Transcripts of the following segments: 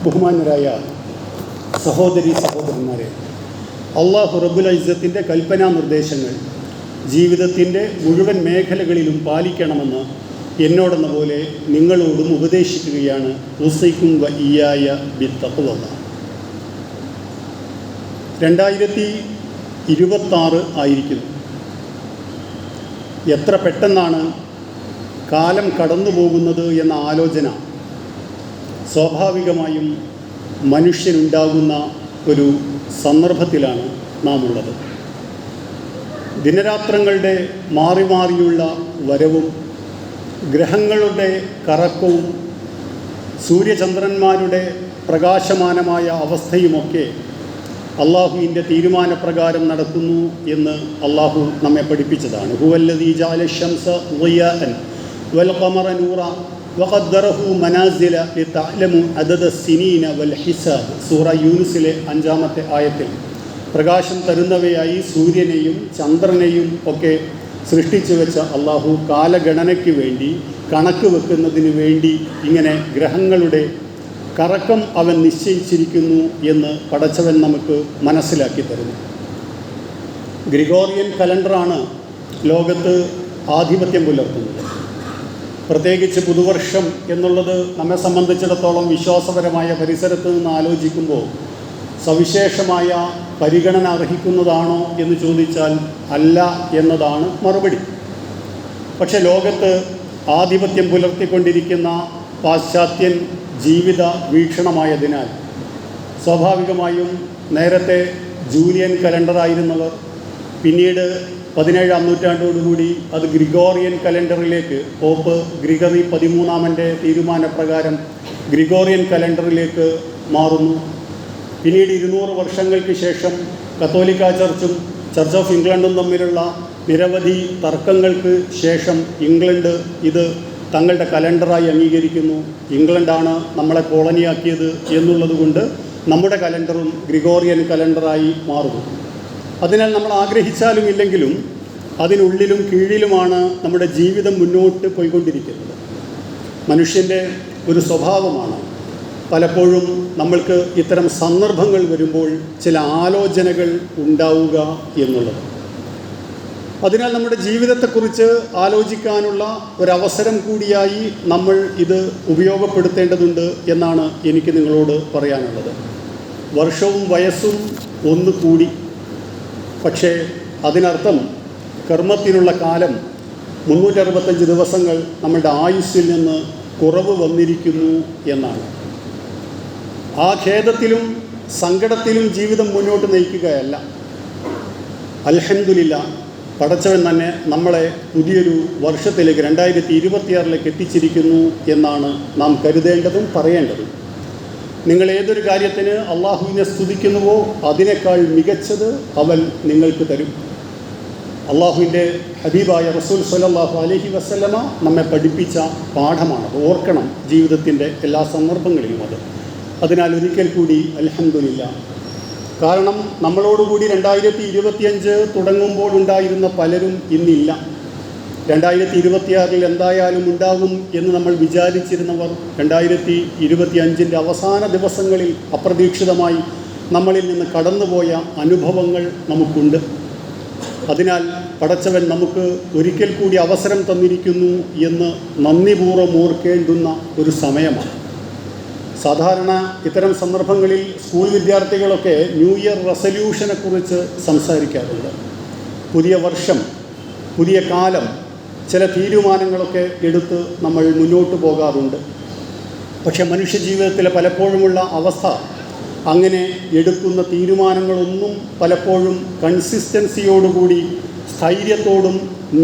ബഹുമാന്യരായ സഹോദരി സഹോദരന്മാരെ, അള്ളാഹു റബ്ബുൽ ഇസ്സത്തിൻ്റെ കൽപ്പനാ നിർദ്ദേശങ്ങൾ ജീവിതത്തിൻ്റെ മുഴുവൻ മേഖലകളിലും പാലിക്കണമെന്ന് എന്നോടെന്ന പോലെ നിങ്ങളോടും ഉപദേശിക്കുകയാണ്. ഉസൈക്കും വ ഇയ്യായ ബിത്തഖ്വ. 2026 ആയിരിക്കുന്നു. എത്ര പെട്ടെന്നാണ് കാലം കടന്നു പോകുന്നത് എന്ന ആലോചന സ്വാഭാവികമായും മനുഷ്യനുണ്ടാകുന്ന ഒരു സന്ദർഭത്തിലാണ് നാം ഉള്ളത്. ദിനരാത്രങ്ങളുടെ മാറി മാറിയുള്ള വരവും ഗ്രഹങ്ങളുടെ കറക്കവും സൂര്യചന്ദ്രന്മാരുടെ പ്രകാശമാനമായ അവസ്ഥയുമൊക്കെ അള്ളാഹുവിൻ്റെ തീരുമാനപ്രകാരം നടക്കുന്നു എന്ന് അള്ളാഹു നമ്മെ പഠിപ്പിച്ചതാണ്. ഹുവല്ലദീ ജഅല ശംസ ളിയാഅൻ വൽ ഖമറ നൂറ വഖദ്ദറഹു മനാസില ലിതഅലമു അദദ സിനീന വൽ ഹിസാബ്. സൂറ യൂനുസിലെ 5-ാമത്തെ ആയത്തിൽ പ്രകാശം തരുന്നവയായി സൂര്യനെയും ചന്ദ്രനെയും ഒക്കെ സൃഷ്ടിച്ചു വെച്ച അള്ളാഹു കാലഗണനയ്ക്ക് വേണ്ടി, കണക്ക് വെക്കുന്നതിന് വേണ്ടി ഇങ്ങനെ ഗ്രഹങ്ങളുടെ കറക്കം അവൻ നിശ്ചയിച്ചിരിക്കുന്നു എന്ന് പടച്ചവൻ നമുക്ക് മനസ്സിലാക്കി തരുന്നു. ഗ്രിഗോറിയൻ കലണ്ടറാണ് ലോകത്ത് ആധിപത്യം പുലർത്തുന്നത്. പ്രത്യേകിച്ച് പുതുവർഷം എന്നുള്ളത് നമ്മെ സംബന്ധിച്ചിടത്തോളം വിശ്വാസപരമായ പരിസരത്ത് നിന്ന് ആലോചിക്കുമ്പോൾ സവിശേഷമായ പരിഗണന അർഹിക്കുന്നതാണോ എന്ന് ചോദിച്ചാൽ അല്ല എന്നതാണ് മറുപടി. പക്ഷെ ലോകത്ത് ആധിപത്യം പുലർത്തിക്കൊണ്ടിരിക്കുന്ന പാശ്ചാത്യൻ ജീവിത വീക്ഷണമായതിനാൽ സ്വാഭാവികമായും നേരത്തെ ജൂലിയൻ കലണ്ടറായിരുന്നവർ പിന്നീട് 17-ാം നൂറ്റാണ്ടോടുകൂടി അത് ഗ്രിഗോറിയൻ കലണ്ടറിലേക്ക്, പോപ്പ് ഗ്രിഗറി 13-ാമൻ്റെ തീരുമാനപ്രകാരം ഗ്രിഗോറിയൻ കലണ്ടറിലേക്ക് മാറുന്നു. പിന്നീട് 200 വർഷങ്ങൾക്ക് ശേഷം കത്തോലിക്ക ചർച്ചും ചർച്ച് ഓഫ് ഇംഗ്ലണ്ടും തമ്മിലുള്ള നിരവധി തർക്കങ്ങൾക്ക് ശേഷം ഇംഗ്ലണ്ട് ഇത് തങ്ങളുടെ കലണ്ടറായി അംഗീകരിക്കുന്നു. ഇംഗ്ലണ്ടാണ് നമ്മളെ കോളനിയാക്കിയത് എന്നുള്ളത് കൊണ്ട് നമ്മുടെ കലണ്ടറും ഗ്രിഗോറിയൻ കലണ്ടറായി മാറുന്നു. അതിനാൽ നമ്മൾ ആഗ്രഹിച്ചാലും ഇല്ലെങ്കിലും അതിനുള്ളിലും കീഴിലുമാണ് നമ്മുടെ ജീവിതം മുന്നോട്ട് പോയിക്കൊണ്ടിരിക്കുന്നത്. മനുഷ്യൻ്റെ ഒരു സ്വഭാവമാണ് പലപ്പോഴും നമ്മൾക്ക് ഇത്തരം സന്ദർഭങ്ങൾ വരുമ്പോൾ ചില ആലോചനകൾ ഉണ്ടാവുക എന്നുള്ളത്. അതിനാൽ നമ്മുടെ ജീവിതത്തെക്കുറിച്ച് ആലോചിക്കാനുള്ള ഒരവസരം കൂടിയായി നമ്മൾ ഇത് ഉപയോഗപ്പെടുത്തേണ്ടതുണ്ട് എന്നാണ് എനിക്ക് നിങ്ങളോട് പറയാനുള്ളത്. വർഷവും വയസ്സും ഒന്ന് കൂടി, പക്ഷേ അതിനർത്ഥം കർമ്മത്തിനുള്ള കാലം 365 ദിവസങ്ങൾ നമ്മളുടെ ആയുസ്സിൽ നിന്ന് കുറവ് വന്നിരിക്കുന്നു എന്നാണ്. ആ ഖേദത്തിലും സങ്കടത്തിലും ജീവിതം മുന്നോട്ട് നയിക്കുകയല്ല. അൽഹംദുലില്ലാഹ്, പടച്ചവൻ തന്നെ നമ്മളെ പുതിയൊരു വർഷത്തിലേക്ക് 2026 എത്തിച്ചിരിക്കുന്നു എന്നാണ് നാം കരുതേണ്ടതും പറയേണ്ടതും. നിങ്ങൾ ഏതൊരു കാര്യത്തിന് അള്ളാഹുവിനെ സ്തുതിക്കുന്നുവോ അതിനേക്കാൾ മികച്ചത് അവൻ നിങ്ങൾക്ക് തരും. അള്ളാഹുവിൻ്റെ ഹബീബായ റസൂൽ സ്വല്ലല്ലാഹു അലൈഹി വസല്ലമ നമ്മെ പഠിപ്പിച്ച പാഠമാണ്. ഓർക്കണം ജീവിതത്തിൻ്റെ എല്ലാ സന്ദർഭങ്ങളിലും അത്. അതിനാൽ ഒരിക്കൽ കൂടി അൽഹംദുലില്ലാഹ്. കാരണം നമ്മളോടുകൂടി 2025 തുടങ്ങുമ്പോൾ ഉണ്ടായിരുന്ന പലരും ഇന്നില്ല. 2026 എന്തായാലും ഉണ്ടാകും എന്ന് നമ്മൾ വിചാരിച്ചിരുന്നവർ 2025 അവസാന ദിവസങ്ങളിൽ അപ്രതീക്ഷിതമായി നമ്മളിൽ നിന്ന് കടന്നുപോയ അനുഭവങ്ങൾ നമുക്കുണ്ട്. അതിനാൽ പടച്ചവൻ നമുക്ക് ഒരിക്കൽ കൂടി അവസരം തന്നിരിക്കുന്നു എന്ന് നന്ദിപൂർവ്വം ഓർക്കേണ്ടുന്ന ഒരു സമയമാണ്. സാധാരണ ഇത്തരം സന്ദർഭങ്ങളിൽ സ്കൂൾ വിദ്യാർത്ഥികളൊക്കെ ന്യൂ ഇയർ റെസല്യൂഷനെക്കുറിച്ച് സംസാരിക്കാറുണ്ട്. പുതിയ വർഷം, പുതിയ കാലം, ചില തീരുമാനങ്ങളൊക്കെ എടുത്ത് നമ്മൾ മുന്നോട്ട് പോകാറുണ്ട്. പക്ഷെ മനുഷ്യജീവിതത്തിലെ പലപ്പോഴുമുള്ള അവസ്ഥ അങ്ങനെ എടുക്കുന്ന തീരുമാനങ്ങളൊന്നും പലപ്പോഴും കൺസിസ്റ്റൻസിയോടുകൂടി, സ്ഥൈര്യത്തോടും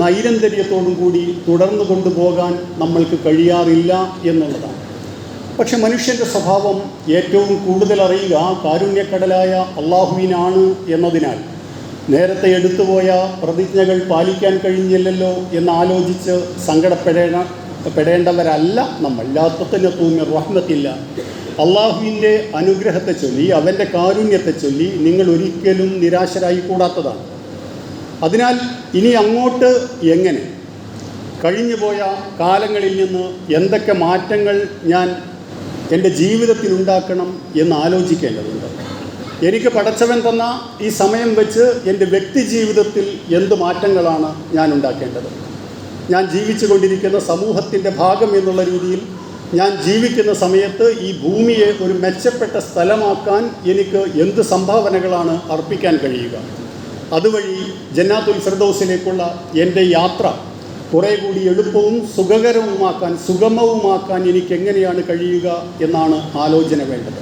നൈരന്തര്യത്തോടും കൂടി തുടർന്നു കൊണ്ടുപോകാൻ നമ്മൾക്ക് കഴിയാറില്ല എന്നുള്ളതാണ്. പക്ഷെ മനുഷ്യൻ്റെ സ്വഭാവം ഏറ്റവും കൂടുതൽ അറിയുക കാരുണ്യക്കടലായ അള്ളാഹുവിനാണ് എന്നതിനാൽ നേരത്തെ എടുത്തുപോയ പ്രതിജ്ഞകൾ പാലിക്കാൻ കഴിഞ്ഞില്ലല്ലോ എന്നാലോചിച്ച് സങ്കടപ്പെടേണ്ടവരല്ല നമ്മൾ. ലാത്തത്തിന് തൂങ്ങി റഹ്മത്തില്ല. അള്ളാഹുവിൻ്റെ അനുഗ്രഹത്തെ ചൊല്ലി, അവൻ്റെ കാരുണ്യത്തെ ചൊല്ലി നിങ്ങൾ ഒരിക്കലും നിരാശരായി കൂടാത്തതാണ്. അതിനാൽ ഇനി അങ്ങോട്ട് എങ്ങനെ കഴിഞ്ഞുപോയ കാലങ്ങളിൽ നിന്ന് എന്തൊക്കെ മാറ്റങ്ങൾ ഞാൻ എൻ്റെ ജീവിതത്തിൽ ഉണ്ടാക്കണം എന്ന് ആലോചിക്കേണ്ടതുണ്ട്. എനിക്ക് പടച്ചവൻ തന്ന ഈ സമയം വെച്ച് എൻ്റെ വ്യക്തി ജീവിതത്തിൽ എന്ത് മാറ്റങ്ങളാണ് ഞാൻ ഉണ്ടാക്കേണ്ടത്? ഞാൻ ജീവിച്ചു കൊണ്ടിരിക്കുന്ന സമൂഹത്തിൻ്റെ ഭാഗം എന്നുള്ള രീതിയിൽ ഞാൻ ജീവിക്കുന്ന സമയത്ത് ഈ ഭൂമിയെ ഒരു മെച്ചപ്പെട്ട സ്ഥലമാക്കാൻ എനിക്ക് എന്ത് സംഭാവനകളാണ് അർപ്പിക്കാൻ കഴിയുക? അതുവഴി ജന്നാത്തുൽ ഫിർദൗസിലേക്കുള്ള എൻ്റെ യാത്ര കുറേ കൂടി എളുപ്പവും സുഗമവുമാക്കാൻ എനിക്ക് എങ്ങനെയാണ് കഴിയുക എന്നാണ് ആലോചന വേണ്ടത്.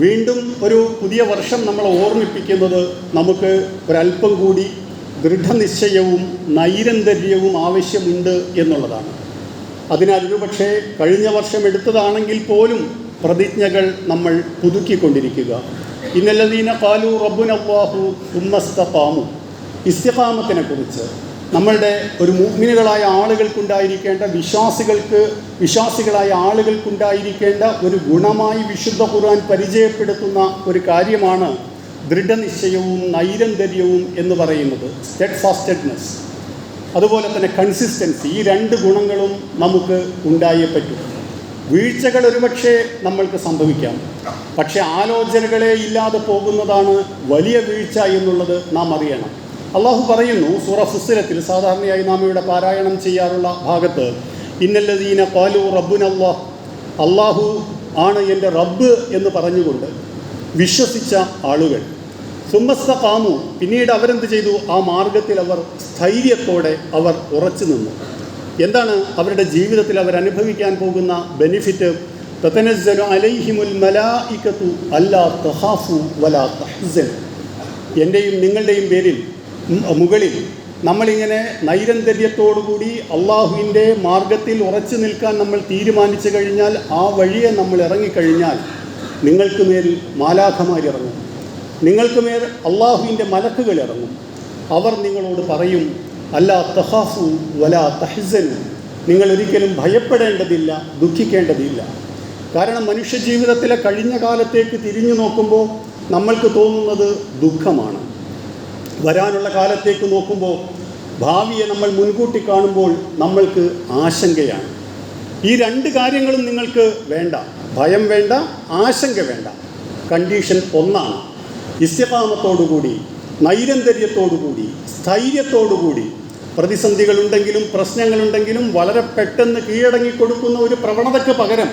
വീണ്ടും ഒരു പുതിയ വർഷം നമ്മളെ ഓർമ്മിപ്പിക്കുന്നത് നമുക്ക് ഒരല്പം കൂടി ദൃഢനിശ്ചയവും നൈരന്തര്യവും ആവശ്യമുണ്ട് എന്നുള്ളതാണ്. അതിനാൽ ഒരുപക്ഷെ കഴിഞ്ഞ വർഷം എടുത്തതാണെങ്കിൽ പോലും പ്രതിജ്ഞകൾ നമ്മൾ പുതുക്കിക്കൊണ്ടിരിക്കുക. ഇന്നല്ലദീന ഖാലു റബ്ബുനല്ലാഹു സുമ്മസ്തഖാമു, ഇസ്തിഖാമത്തിനെ കുറിച്ച് നമ്മളുടെ ഒരു മുഅ്മിനുകളായ ആളുകൾക്കുണ്ടായിരിക്കേണ്ട വിശ്വാസികളായ ആളുകൾക്കുണ്ടായിരിക്കേണ്ട ഒരു ഗുണമായി വിശുദ്ധ ഖുർആൻ പരിചയപ്പെടുത്തുന്ന ഒരു കാര്യമാണ് ദൃഢനിശ്ചയവും നൈരന്തര്യവും എന്ന് പറയുന്നത്. സ്റ്റെഡ്ഫാസ്റ്റഡ്നെസ്, അതുപോലെ തന്നെ കൺസിസ്റ്റൻസി. ഈ രണ്ട് ഗുണങ്ങളും നമുക്ക് ഉണ്ടായേ പറ്റും. വീഴ്ചകൾ ഒരുപക്ഷെ നമ്മൾക്ക് സംഭവിക്കാം, പക്ഷേ ആലോചനകളെ ഇല്ലാതെ പോകുന്നതാണ് വലിയ വീഴ്ച എന്നുള്ളത് നാം അറിയണം. അള്ളാഹു പറയുന്നു സൂറ ഫുസ്സിലത്തിൽ, സാധാരണയായി നാം ഇവിടെ പാരായണം ചെയ്യാറുള്ള ഭാഗത്ത്, ഇന്നല്ലദീന ഖാലു റബ്ബുനല്ലാഹ്, അള്ളാഹു ആണ് എൻ്റെ റബ്ബ് എന്ന് പറഞ്ഞുകൊണ്ട് വിശ്വസിച്ച ആളുകൾ, സുമ്മസ്തഖാമു, പിന്നീട് അവരെന്ത് ചെയ്തു? ആ മാർഗത്തിൽ അവർ സ്ഥൈര്യത്തോടെ അവർ ഉറച്ചു നിന്നു. എന്താണ് അവരുടെ ജീവിതത്തിൽ അവർ അനുഭവിക്കാൻ പോകുന്ന ബെനിഫിറ്റ്? തതനസ്സലു അലൈഹിമുൽ മലായികതു അല്ലാ തഖാഫു വലാ തഹ്സനു. എൻ്റെയും നിങ്ങളുടെയും പേരിൽ മുകളിൽ നമ്മളിങ്ങനെ നൈരന്തര്യത്തോടുകൂടി അള്ളാഹുവിൻ്റെ മാർഗത്തിൽ ഉറച്ചു നിൽക്കാൻ നമ്മൾ തീരുമാനിച്ചു കഴിഞ്ഞാൽ, ആ വഴിയെ നമ്മൾ ഇറങ്ങിക്കഴിഞ്ഞാൽ നിങ്ങൾക്ക് മേൽ മാലാഖമാരിറങ്ങും, നിങ്ങൾക്ക് മേൽ അള്ളാഹുവിൻ്റെ മലക്കുകൾ ഇറങ്ങും. അവർ നിങ്ങളോട് പറയും, അല്ലാ തഖാഫു വലാ തഹ്സനു, നിങ്ങൾ ഒരിക്കലും ഭയപ്പെടേണ്ടതില്ല, ദുഃഖിക്കേണ്ടതില്ല. കാരണം മനുഷ്യജീവിതത്തിലെ കഴിഞ്ഞ കാലത്തേക്ക് തിരിഞ്ഞു നോക്കുമ്പോൾ നമ്മൾക്ക് തോന്നുന്നത് ദുഃഖമാണ്. വരാനുള്ള കാലത്തേക്ക് നോക്കുമ്പോൾ, ഭാവിയെ നമ്മൾ മുൻകൂട്ടി കാണുമ്പോൾ നമ്മൾക്ക് ആശങ്കയാണ്. ഈ രണ്ട് കാര്യങ്ങളും നിങ്ങൾക്ക് വേണ്ട. ഭയം വേണ്ട, ആശങ്ക വേണ്ട. കണ്ടീഷൻ ഒന്നാണ്. ഇസ്തിഖാമത്തോടുകൂടി, നൈരന്തര്യത്തോടുകൂടി, സ്ഥൈര്യത്തോടുകൂടി, പ്രതിസന്ധികളുണ്ടെങ്കിലും പ്രശ്നങ്ങളുണ്ടെങ്കിലും വളരെ പെട്ടെന്ന് കീഴടങ്ങിക്കൊടുക്കുന്ന ഒരു പ്രവണതയ്ക്ക് പകരം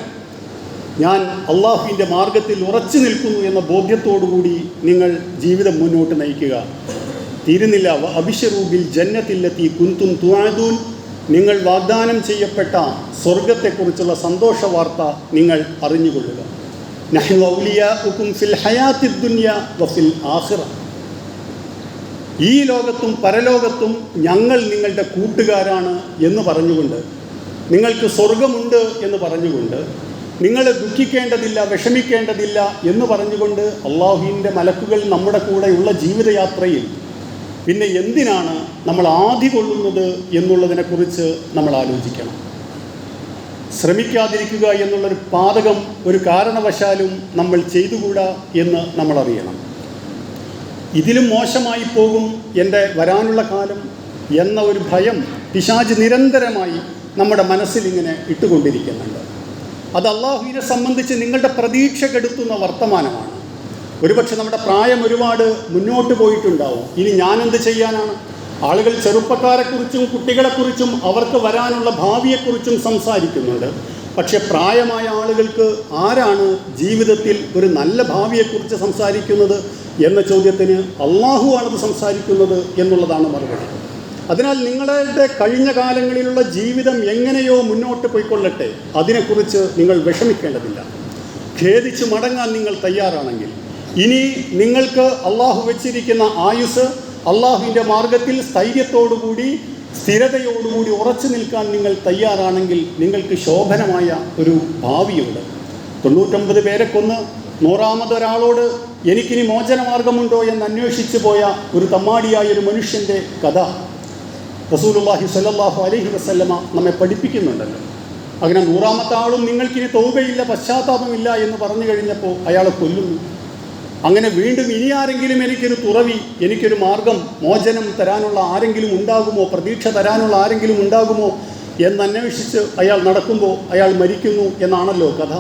ഞാൻ അള്ളാഹുവിൻ്റെ മാർഗത്തിൽ ഉറച്ചു നിൽക്കുന്നു എന്ന ബോധ്യത്തോടുകൂടി നിങ്ങൾ ജീവിതം മുന്നോട്ട് നയിക്കുക. തീരുന്നില്ല. അബിശറൂ ബിൽ ജന്നത്തില്ലത്തി കുന്തും തുഅദൂൻ, നിങ്ങൾ വാഗ്ദാനം ചെയ്യപ്പെട്ട സ്വർഗത്തെക്കുറിച്ചുള്ള സന്തോഷ വാർത്ത നിങ്ങൾ അറിഞ്ഞുകൊള്ളുക. നഹ്നു ഔലിയാഉകും ഫിൽ ഹയാത്തിദ് ദുനിയ വഫിൽ ആഖിറ, ഈ ലോകത്തും പരലോകത്തും ഞങ്ങൾ നിങ്ങളുടെ കൂട്ടുകാരാണ് എന്ന് പറഞ്ഞുകൊണ്ട്, നിങ്ങൾക്ക് സ്വർഗമുണ്ട് എന്ന് പറഞ്ഞുകൊണ്ട്, നിങ്ങൾ ദുഃഖിക്കേണ്ടതില്ല, വിഷമിക്കേണ്ടതില്ല എന്ന് പറഞ്ഞുകൊണ്ട് അള്ളാഹുവിൻ്റെ മലക്കുകൾ നമ്മുടെ കൂടെയുള്ള ജീവിതയാത്രയിൽ പിന്നെ എന്തിനാണ് നമ്മൾ ആധി കൊള്ളുന്നത് എന്നുള്ളതിനെക്കുറിച്ച് നമ്മൾ ആലോചിക്കണം. ശ്രമിക്കാതിരിക്കുക എന്നുള്ളൊരു പാതകം ഒരു കാരണവശാലും നമ്മൾ ചെയ്തുകൂടാ എന്ന് നമ്മളറിയണം. ഇതിലും മോശമായി പോകും എൻ്റെ വരാനുള്ള കാലം എന്ന ഒരു ഭയം പിശാച് നിരന്തരമായി നമ്മുടെ മനസ്സിൽ ഇങ്ങനെ ഇട്ടുകൊണ്ടിരിക്കുന്നുണ്ട്. അത് അള്ളാഹുവിനെ സംബന്ധിച്ച് നിങ്ങളുടെ പ്രതീക്ഷ കെടുത്തുന്ന വർത്തമാനമാണ്. ഒരുപക്ഷെ നമ്മുടെ പ്രായം ഒരുപാട് മുന്നോട്ട് പോയിട്ടുണ്ടാവും. ഇനി ഞാനെന്ത് ചെയ്യാനാണ്? ആളുകൾ ചെറുപ്പക്കാരെക്കുറിച്ചും കുട്ടികളെക്കുറിച്ചും അവർക്ക് വരാനുള്ള ഭാവിയെക്കുറിച്ചും സംസാരിക്കുന്നുണ്ട്. പക്ഷെ പ്രായമായ ആളുകൾക്ക് ആരാണ് ജീവിതത്തിൽ ഒരു നല്ല ഭാവിയെക്കുറിച്ച് സംസാരിക്കുന്നത് എന്ന ചോദ്യത്തിന് അള്ളാഹുവാണത് സംസാരിക്കുന്നത് എന്നുള്ളതാണ് മറുപടി. അതിനാൽ നിങ്ങളുടെ കഴിഞ്ഞ കാലങ്ങളിലുള്ള ജീവിതം എങ്ങനെയോ മുന്നോട്ട് പോയിക്കൊള്ളട്ടെ, അതിനെക്കുറിച്ച് നിങ്ങൾ വിഷമിക്കേണ്ടതില്ല. ഖേദിച്ച് മടങ്ങാൻ നിങ്ങൾ തയ്യാറാണെങ്കിൽ, ഇനി നിങ്ങൾക്ക് അള്ളാഹു വെച്ചിരിക്കുന്ന ആയുസ് അള്ളാഹുവിൻ്റെ മാർഗത്തിൽ സ്ഥൈര്യത്തോടുകൂടി സ്ഥിരതയോടുകൂടി ഉറച്ചു നിൽക്കാൻ നിങ്ങൾ തയ്യാറാണെങ്കിൽ നിങ്ങൾക്ക് ശോഭനമായ ഒരു ഭാവിയുണ്ട്. 99 പേരെ കൊന്ന് 100-മതൊരാളോട് എനിക്കിനി മോചനമാർഗമുണ്ടോ എന്ന് അന്വേഷിച്ചു പോയ ഒരു തമ്മാടിയായ ഒരു മനുഷ്യൻ്റെ കഥ റസൂലുള്ളാഹി സ്വല്ലല്ലാഹു അലൈഹി വസല്ലമ നമ്മെ പഠിപ്പിക്കുന്നുണ്ടല്ലോ. അങ്ങനെ 100-മത്തെ ആളും നിങ്ങൾക്കിനി തൗബയില്ല, പശ്ചാത്താപമില്ല എന്ന് പറഞ്ഞു കഴിഞ്ഞപ്പോൾ അയാളെ കൊല്ലുന്നു. അങ്ങനെ വീണ്ടും ഇനി ആരെങ്കിലും എനിക്കൊരു തുറവി, എനിക്കൊരു മാർഗം, മോചനം തരാനുള്ള ആരെങ്കിലും ഉണ്ടാകുമോ, പ്രതീക്ഷ തരാനുള്ള ആരെങ്കിലും ഉണ്ടാകുമോ എന്നന്വേഷിച്ച് അയാൾ നടക്കുമ്പോൾ അയാൾ മരിക്കുന്നു എന്നാണല്ലോ കഥ.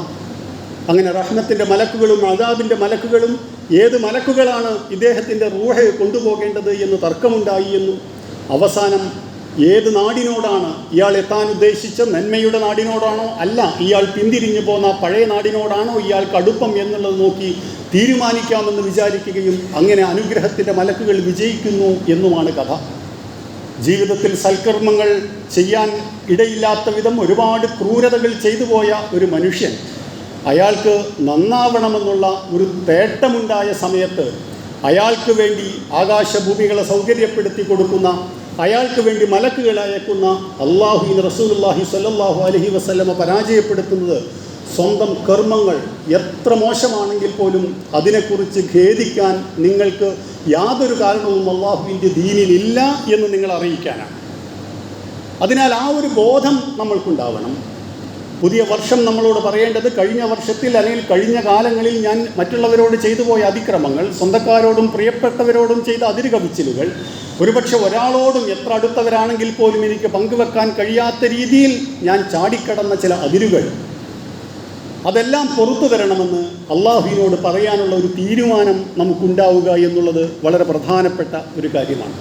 അങ്ങനെ റഹ്മത്തിൻ്റെ മലക്കുകളും അദാബിൻ്റെ മലക്കുകളും ഏത് മലക്കുകളാണ് ഇദ്ദേഹത്തിൻ്റെ റൂഹ് കൊണ്ടുപോകേണ്ടത് എന്ന് തർക്കമുണ്ടായി എന്നും അവസാനം ഏത് നാടിനോടാണ് ഇയാൾ എത്താൻ ഉദ്ദേശിച്ച നന്മയുടെ നാടിനോടാണോ അല്ല ഇയാൾ പിന്തിരിഞ്ഞു പോന്ന പഴയ നാടിനോടാണോ ഇയാൾക്ക് അടുപ്പം എന്നുള്ളത് നോക്കി തീരുമാനിക്കാമെന്ന് വിചാരിക്കുകയും അങ്ങനെ അനുഗ്രഹത്തിൻ്റെ മലക്കുകൾ വിജയിക്കുന്നു എന്നുമാണ് കഥ. ജീവിതത്തിൽ സൽക്കർമ്മങ്ങൾ ചെയ്യാൻ ഇടയില്ലാത്ത വിധം ഒരുപാട് ക്രൂരതകൾ ചെയ്തു പോയ ഒരു മനുഷ്യൻ അയാൾക്ക് നന്നാവണമെന്നുള്ള ഒരു തേട്ടമുണ്ടായ സമയത്ത് അയാൾക്ക് വേണ്ടി ആകാശഭൂമികളെ സൗകര്യപ്പെടുത്തി കൊടുക്കുന്ന, അയാൾക്ക് വേണ്ടി മലക്കുകൾ അയക്കുന്ന അള്ളാഹുവിൻ റസൂലുള്ളാഹി സ്വല്ലല്ലാഹു അലൈഹി വസല്ലമ പരാജയപ്പെടുത്തുന്നത് സ്വന്തം കർമ്മങ്ങൾ എത്ര മോശമാണെങ്കിൽ പോലും അതിനെക്കുറിച്ച് ഖേദിക്കാൻ നിങ്ങൾക്ക് യാതൊരു കാരണവും അള്ളാഹുവിൻ്റെ ദീനിലില്ല എന്ന് നിങ്ങൾ അറിയിക്കാനാണ്. അതിനാൽ ആ ഒരു ബോധം നമ്മൾക്കുണ്ടാവണം. പുതിയ വർഷം നമ്മളോട് പറയേണ്ടത് കഴിഞ്ഞ വർഷത്തിൽ അല്ലെങ്കിൽ കഴിഞ്ഞ കാലങ്ങളിൽ ഞാൻ മറ്റുള്ളവരോട് ചെയ്തു പോയ അതിക്രമങ്ങൾ, സ്വന്തക്കാരോടും പ്രിയപ്പെട്ടവരോടും ചെയ്ത അതിരുകവിച്ചിലുകൾ, ഒരുപക്ഷെ ഒരാളോടും എത്ര അടുത്തവരാണെങ്കിൽ പോലും എനിക്ക് പങ്കുവെക്കാൻ കഴിയാത്ത രീതിയിൽ ഞാൻ ചാടിക്കടന്ന ചില അതിരുകൾ, അതെല്ലാം പുറത്തു തരണമെന്ന് അള്ളാഹുവിനോട് പറയാനുള്ള ഒരു തീരുമാനം നമുക്കുണ്ടാവുക എന്നുള്ളത് വളരെ പ്രധാനപ്പെട്ട ഒരു കാര്യമാണ്.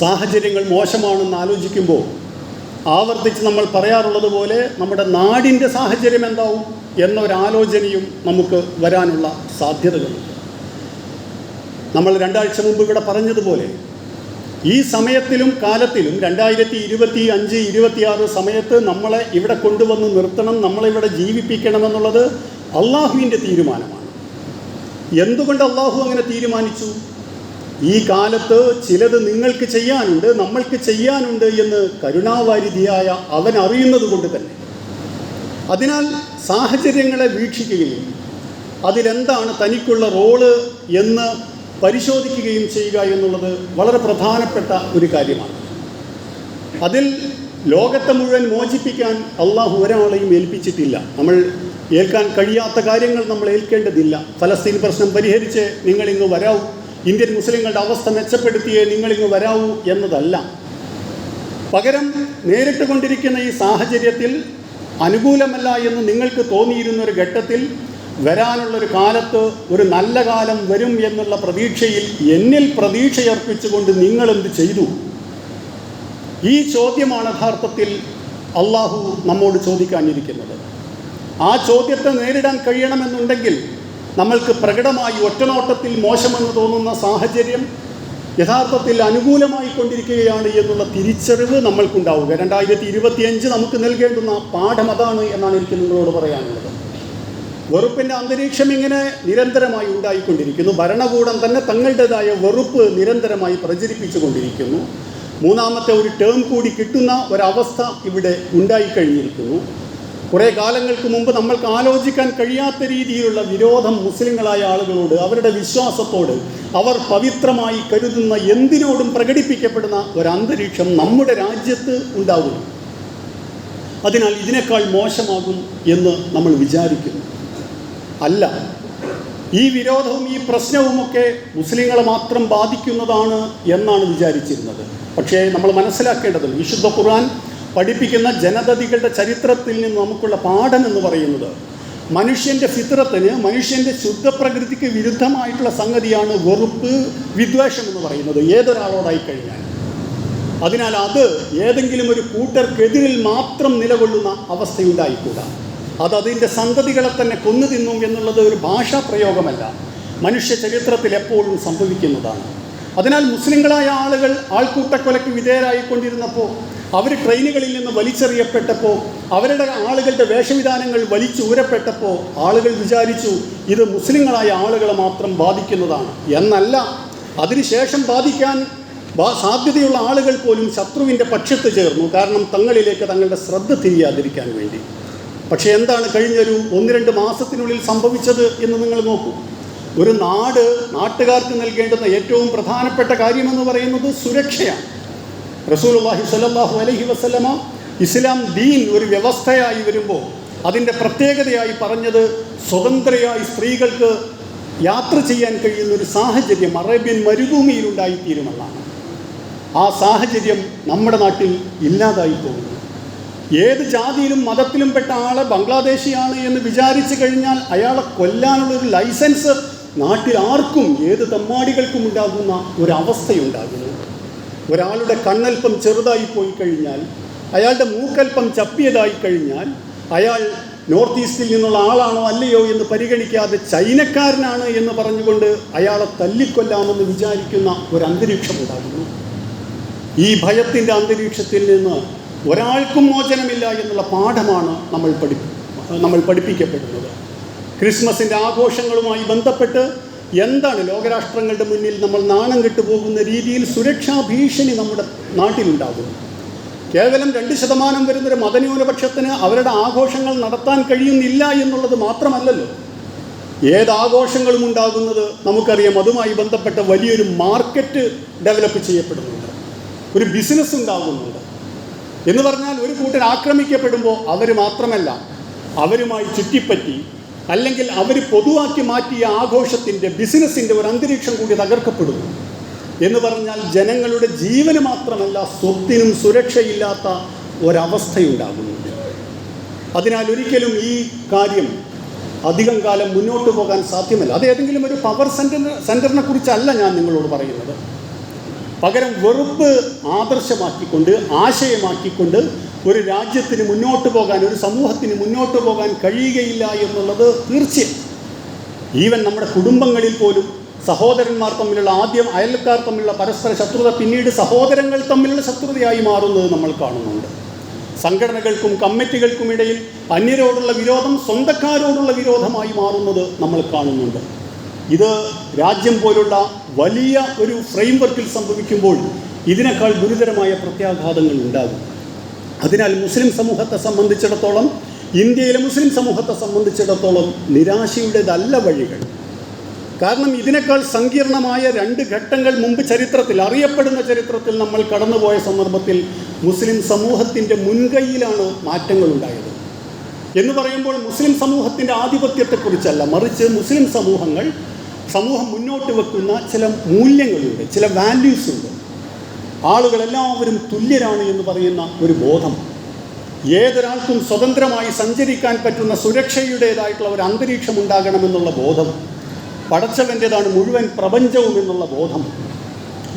സാഹചര്യങ്ങൾ മോശമാണെന്ന് ആലോചിക്കുമ്പോൾ ആവർത്തിച്ച് നമ്മൾ പറയാറുള്ളത് പോലെ നമ്മുടെ നാടിൻ്റെ സാഹചര്യം എന്താവും എന്നൊരാലോചനയും നമുക്ക് വരാനുള്ള സാധ്യതകളുണ്ട്. നമ്മൾ 2 ആഴ്ച മുമ്പ് ഇവിടെ പറഞ്ഞതുപോലെ ഈ സമയത്തിലും കാലത്തിലും 2025, 26 സമയത്ത് നമ്മളെ ഇവിടെ കൊണ്ടുവന്ന് നിർത്തണം, നമ്മളിവിടെ ജീവിപ്പിക്കണമെന്നുള്ളത് അള്ളാഹുവിൻ്റെ തീരുമാനമാണ്. എന്തുകൊണ്ട് അള്ളാഹു അങ്ങനെ തീരുമാനിച്ചു? ഈ കാലത്ത് ചിലത് നിങ്ങൾക്ക് ചെയ്യാനുണ്ട്, നമ്മൾക്ക് ചെയ്യാനുണ്ട് എന്ന് കരുണാവാരിധിയായ അവൻ അറിയുന്നത് കൊണ്ട് തന്നെ. അതിനാൽ സാഹചര്യങ്ങളെ വീക്ഷിക്കുകയും അതിലെന്താണ് തനിക്കുള്ള റോള് എന്ന് പരിശോധിക്കുകയും ചെയ്യുക എന്നുള്ളത് വളരെ പ്രധാനപ്പെട്ട ഒരു കാര്യമാണ്. അതിൽ ലോകത്തെ മുഴുവൻ മോചിപ്പിക്കാൻ അള്ളാഹു ഒരാളെയും ഏൽപ്പിച്ചിട്ടില്ല. നമ്മൾ ഏൽക്കാൻ കഴിയാത്ത കാര്യങ്ങൾ നമ്മൾ ഏൽക്കേണ്ടതില്ല. ഫലസ്തീൻ പ്രശ്നം പരിഹരിച്ച് നിങ്ങളിങ്ങ് വരാവൂ, ഇന്ത്യൻ മുസ്ലിങ്ങളുടെ അവസ്ഥ മെച്ചപ്പെടുത്തിയേ നിങ്ങളിങ്ങ് വരാവൂ എന്നതല്ല. പകരം നേരിട്ട് കൊണ്ടിരിക്കുന്ന ഈ സാഹചര്യത്തിൽ അനുകൂലമല്ല എന്ന് നിങ്ങൾക്ക് തോന്നിയിരുന്നൊരു ഘട്ടത്തിൽ വരാനുള്ളൊരു കാലത്ത് ഒരു നല്ല കാലം വരും എന്നുള്ള പ്രതീക്ഷയിൽ എന്നിൽ പ്രതീക്ഷയർപ്പിച്ചുകൊണ്ട് നിങ്ങളെന്ത് ചെയ്തു? ഈ ചോദ്യമാണ് യഥാർത്ഥത്തിൽ അള്ളാഹു നമ്മോട് ചോദിക്കാനിരിക്കുന്നത്. ആ ചോദ്യത്തെ നേരിടാൻ കഴിയണമെന്നുണ്ടെങ്കിൽ നമ്മൾക്ക് പ്രകടമായി ഒറ്റനോട്ടത്തിൽ മോശമെന്ന് തോന്നുന്ന സാഹചര്യം യഥാർത്ഥത്തിൽ അനുകൂലമായി കൊണ്ടിരിക്കുകയാണ് എന്നുള്ള തിരിച്ചറിവ് നമ്മൾക്കുണ്ടാവുക. 2025 നമുക്ക് നൽകേണ്ടുന്ന പാഠം അതാണ് എന്നാണ് എനിക്ക് നിങ്ങളോട് പറയാനുള്ളത്. വെറുപ്പിൻ്റെ അന്തരീക്ഷം ഇങ്ങനെ നിരന്തരമായി ഉണ്ടായിക്കൊണ്ടിരിക്കുന്നു. ഭരണകൂടം തന്നെ തങ്ങളുടേതായ വെറുപ്പ് നിരന്തരമായി പ്രചരിപ്പിച്ചു കൊണ്ടിരിക്കുന്നു. മൂന്നാമത്തെ ഒരു ടേം കൂടി കിട്ടുന്ന ഒരവസ്ഥ ഇവിടെ ഉണ്ടായിക്കഴിഞ്ഞിരിക്കുന്നു. കുറേ കാലങ്ങൾക്ക് മുമ്പ് നമ്മൾക്ക് ആലോചിക്കാൻ കഴിയാത്ത രീതിയിലുള്ള വിരോധം മുസ്ലിങ്ങളായ ആളുകളോട്, അവരുടെ വിശ്വാസത്തോട്, അവർ പവിത്രമായി കരുതുന്ന എന്തിനോടും പ്രകടിപ്പിക്കപ്പെടുന്ന ഒരന്തരീക്ഷം നമ്മുടെ രാജ്യത്ത് ഉണ്ടാകുന്നു. അതിനാൽ ഇതിനേക്കാൾ മോശമാകും എന്ന് നമ്മൾ വിചാരിക്കുന്നു. അല്ല, ഈ വിരോധവും ഈ പ്രശ്നവുമൊക്കെ മുസ്ലിങ്ങളെ മാത്രം ബാധിക്കുന്നതാണ് എന്നാണ് വിചാരിച്ചിരുന്നത്. പക്ഷേ നമ്മൾ മനസ്സിലാക്കേണ്ടതുണ്ട്, വിശുദ്ധ ഖുർആൻ പഠിപ്പിക്കുന്ന ജനതതികളുടെ ചരിത്രത്തിൽ നിന്ന് നമുക്കുള്ള പാഠം എന്ന് പറയുന്നത് മനുഷ്യൻ്റെ ഫിത്രത്തിന്, മനുഷ്യൻ്റെ ശുദ്ധപ്രകൃതിക്ക് വിരുദ്ധമായിട്ടുള്ള സംഗതിയാണ് വെറുപ്പ്, വിദ്വേഷം എന്ന് പറയുന്നത് ഏതൊരാളോടായി കഴിഞ്ഞാൽ. അതിനാൽ അത് ഏതെങ്കിലും ഒരു കൂട്ടർക്കെതിരിൽ മാത്രം നിലകൊള്ളുന്ന അവസ്ഥയുണ്ടായിക്കൂടാ. അതിൻ്റെ സന്തതികളെ തന്നെ കൊന്നു തിന്നും എന്നുള്ളത് ഒരു ഭാഷാ പ്രയോഗമല്ല, മനുഷ്യ ചരിത്രത്തിൽ എപ്പോഴും സംഭവിക്കുന്നതാണ്. അതിനാൽ മുസ്ലിങ്ങളായ ആളുകൾ ആൾക്കൂട്ടക്കൊലയ്ക്ക് വിധേയരായിക്കൊണ്ടിരുന്നപ്പോൾ, അവർ ട്രെയിനുകളിൽ നിന്ന് വലിച്ചെറിയപ്പെട്ടപ്പോൾ, അവരുടെ ആളുകളുടെ വേഷവിധാനങ്ങൾ വലിച്ചൂരപ്പെട്ടപ്പോൾ ആളുകൾ വിചാരിച്ചു ഇത് മുസ്ലിങ്ങളായ ആളുകളെ മാത്രം ബാധിക്കുന്നതാണ് എന്നല്ല. അതിനുശേഷം ബാധിക്കാൻ സാധ്യതയുള്ള ആളുകൾ പോലും ശത്രുവിൻ്റെ പക്ഷത്ത് ചേർന്നു, കാരണം തങ്ങളിലേക്ക് തങ്ങളുടെ ശ്രദ്ധ തിരിയാതിരിക്കാൻ വേണ്ടി. പക്ഷേ എന്താണ് കഴിഞ്ഞൊരു 1-2 മാസത്തിനുള്ളിൽ സംഭവിച്ചത് എന്ന് നിങ്ങൾ നോക്കൂ. ഒരു നാട്ടുകാർക്ക് നൽകേണ്ടുന്ന ഏറ്റവും പ്രധാനപ്പെട്ട കാര്യമെന്ന് പറയുന്നത് സുരക്ഷയാണ്. റസൂലുള്ളാഹി സ്വല്ലല്ലാഹു അലൈഹി വസല്ലമ ഇസ്ലാം ദീൻ ഒരു വ്യവസ്ഥയായി വരുമ്പോൾ അതിൻ്റെ പ്രത്യേകതയായി പറഞ്ഞത് സ്വതന്ത്രയായി സ്ത്രീകൾക്ക് യാത്ര ചെയ്യാൻ കഴിയുന്നൊരു സാഹചര്യം അറേബ്യൻ മരുഭൂമിയിലുണ്ടായിത്തീരുമെന്നാണ്. ആ സാഹചര്യം നമ്മുടെ നാട്ടിൽ ഇല്ലാതായി പോകുന്നു. ഏത് ജാതിയിലും മതത്തിലും പെട്ട ആളെ ബംഗ്ലാദേശിയാണ് എന്ന് വിചാരിച്ചു കഴിഞ്ഞാൽ അയാളെ കൊല്ലാനുള്ളൊരു ലൈസൻസ് നാട്ടിൽ ആർക്കും ഏത് തെമ്മാടികൾക്കും ഉണ്ടാകുന്ന ഒരവസ്ഥയുണ്ടാകുന്നു. ഒരാളുടെ കണ്ണൽപ്പം ചെറുതായി പോയി കഴിഞ്ഞാൽ, അയാളുടെ മൂക്കൽപ്പം ചപ്പിയതായി കഴിഞ്ഞാൽ അയാൾ നോർത്ത് ഈസ്റ്റിൽ നിന്നുള്ള ആളാണോ അല്ലയോ എന്ന് പരിഗണിക്കാതെ ചൈനക്കാരനാണ് എന്ന് പറഞ്ഞുകൊണ്ട് അയാളെ തല്ലിക്കൊല്ലാമെന്ന് വിചാരിക്കുന്ന ഒരു അന്തരീക്ഷം ഉണ്ടാകുന്നു. ഈ ഭയത്തിൻ്റെ അന്തരീക്ഷത്തിൽ നിന്ന് ഒരാൾക്കും മോചനമില്ല എന്നുള്ള പാഠമാണ് നമ്മൾ പഠിപ്പിക്കപ്പെടുന്നത്. ക്രിസ്മസിൻ്റെ ആഘോഷങ്ങളുമായി ബന്ധപ്പെട്ട് എന്താണ് ലോകരാഷ്ട്രങ്ങളുടെ മുന്നിൽ നമ്മൾ നാണം കെട്ടുപോകുന്ന രീതിയിൽ സുരക്ഷാ ഭീഷണി നമ്മുടെ നാട്ടിലുണ്ടാകുന്നു. കേവലം 2% വരുന്നൊരു മതന്യൂനപക്ഷത്തിന് അവരുടെ ആഘോഷങ്ങൾ നടത്താൻ കഴിയുന്നില്ല എന്നുള്ളത് മാത്രമല്ലല്ലോ, ഏതാഘോഷങ്ങളും ഉണ്ടാകുന്നത് നമുക്കറിയാം. അതുമായി ബന്ധപ്പെട്ട വലിയൊരു മാർക്കറ്റ് ഡെവലപ്പ് ചെയ്യപ്പെടുന്നുണ്ട്, ഒരു ബിസിനസ് ഉണ്ടാകുന്നുണ്ട്. എന്ന് പറഞ്ഞാൽ ഒരു കൂട്ടർ ആക്രമിക്കപ്പെടുമ്പോൾ അവർ മാത്രമല്ല, അവരുമായി ചുറ്റിപ്പറ്റി അല്ലെങ്കിൽ അവർ പൊതുവാക്കി മാറ്റിയ ആഘോഷത്തിൻ്റെ ബിസിനസ്സിൻ്റെ ഒരു അന്തരീക്ഷം കൂടി തകർക്കപ്പെടുന്നു. എന്ന് പറഞ്ഞാൽ ജനങ്ങളുടെ ജീവന് മാത്രമല്ല സ്വത്തിനും സുരക്ഷയില്ലാത്ത ഒരവസ്ഥയുണ്ടാകുന്നുണ്ട്. അതിനാൽ ഒരിക്കലും ഈ കാര്യം അധികം കാലം മുന്നോട്ട് പോകാൻ സാധ്യമല്ല. അത് ഏതെങ്കിലും ഒരു പവർ സെൻറ്ററിനെ കുറിച്ചല്ല ഞാൻ നിങ്ങളോട് പറയുന്നത്. പകരം വെറുപ്പ് ആദർശമാക്കിക്കൊണ്ട്, ആശയമാക്കിക്കൊണ്ട് ഒരു രാജ്യത്തിന് മുന്നോട്ട് പോകാൻ, ഒരു സമൂഹത്തിന് മുന്നോട്ട് പോകാൻ കഴിയുകയില്ല എന്നുള്ളത് തീർച്ചയായും. ഈവൻ നമ്മുടെ കുടുംബങ്ങളിൽ പോലും സഹോദരന്മാർ തമ്മിലുള്ള, ആദ്യം അയൽക്കാർ തമ്മിലുള്ള പരസ്പര ശത്രുത പിന്നീട് സഹോദരങ്ങൾ തമ്മിലുള്ള ശത്രുതയായി മാറുന്നത് നമ്മൾ കാണുന്നുണ്ട്. സംഘടനകൾക്കും കമ്മിറ്റികൾക്കുമിടയിൽ അന്യരോടുള്ള വിരോധം സ്വന്തക്കാരോടുള്ള വിരോധമായി മാറുന്നത് നമ്മൾ കാണുന്നുണ്ട്. ഇത് രാജ്യം പോലുള്ള വലിയ ഒരു ഫ്രെയിംവർക്കിൽ സംഭവിക്കുമ്പോൾ ഇതിനേക്കാൾ ഗുരുതരമായ പ്രത്യാഘാതങ്ങൾ ഉണ്ടാകും. അതിനാൽ മുസ്ലിം സമൂഹത്തെ സംബന്ധിച്ചിടത്തോളം, ഇന്ത്യയിലെ മുസ്ലിം സമൂഹത്തെ സംബന്ധിച്ചിടത്തോളം നിരാശയുടേതല്ല വഴികൾ. കാരണം ഇതിനേക്കാൾ സങ്കീർണമായ 2 ഘട്ടങ്ങൾ മുമ്പ് ചരിത്രത്തിൽ, അറിയപ്പെടുന്ന ചരിത്രത്തിൽ നമ്മൾ കടന്നുപോയ സന്ദർഭത്തിൽ മുസ്ലിം സമൂഹത്തിൻ്റെ മുൻകൈയിലാണ് മാറ്റങ്ങളുണ്ടായത്. എന്ന് പറയുമ്പോൾ മുസ്ലിം സമൂഹത്തിൻ്റെ ആധിപത്യത്തെക്കുറിച്ചല്ല, മറിച്ച് മുസ്ലിം സമൂഹം മുന്നോട്ട് വെക്കുന്ന ചില മൂല്യങ്ങളുണ്ട്, ചില വാല്യൂസ് ഉണ്ട്. ആളുകളെല്ലാവരും തുല്യരാണ് എന്ന് പറയുന്ന ഒരു ബോധം, ഏതൊരാൾക്കും സ്വതന്ത്രമായി സഞ്ചരിക്കാൻ പറ്റുന്ന സുരക്ഷയുടേതായിട്ടുള്ള ഒരു അന്തരീക്ഷം ഉണ്ടാകണമെന്നുള്ള ബോധം, പടച്ചവൻ്റേതാണ് മുഴുവൻ പ്രപഞ്ചവും എന്നുള്ള ബോധം.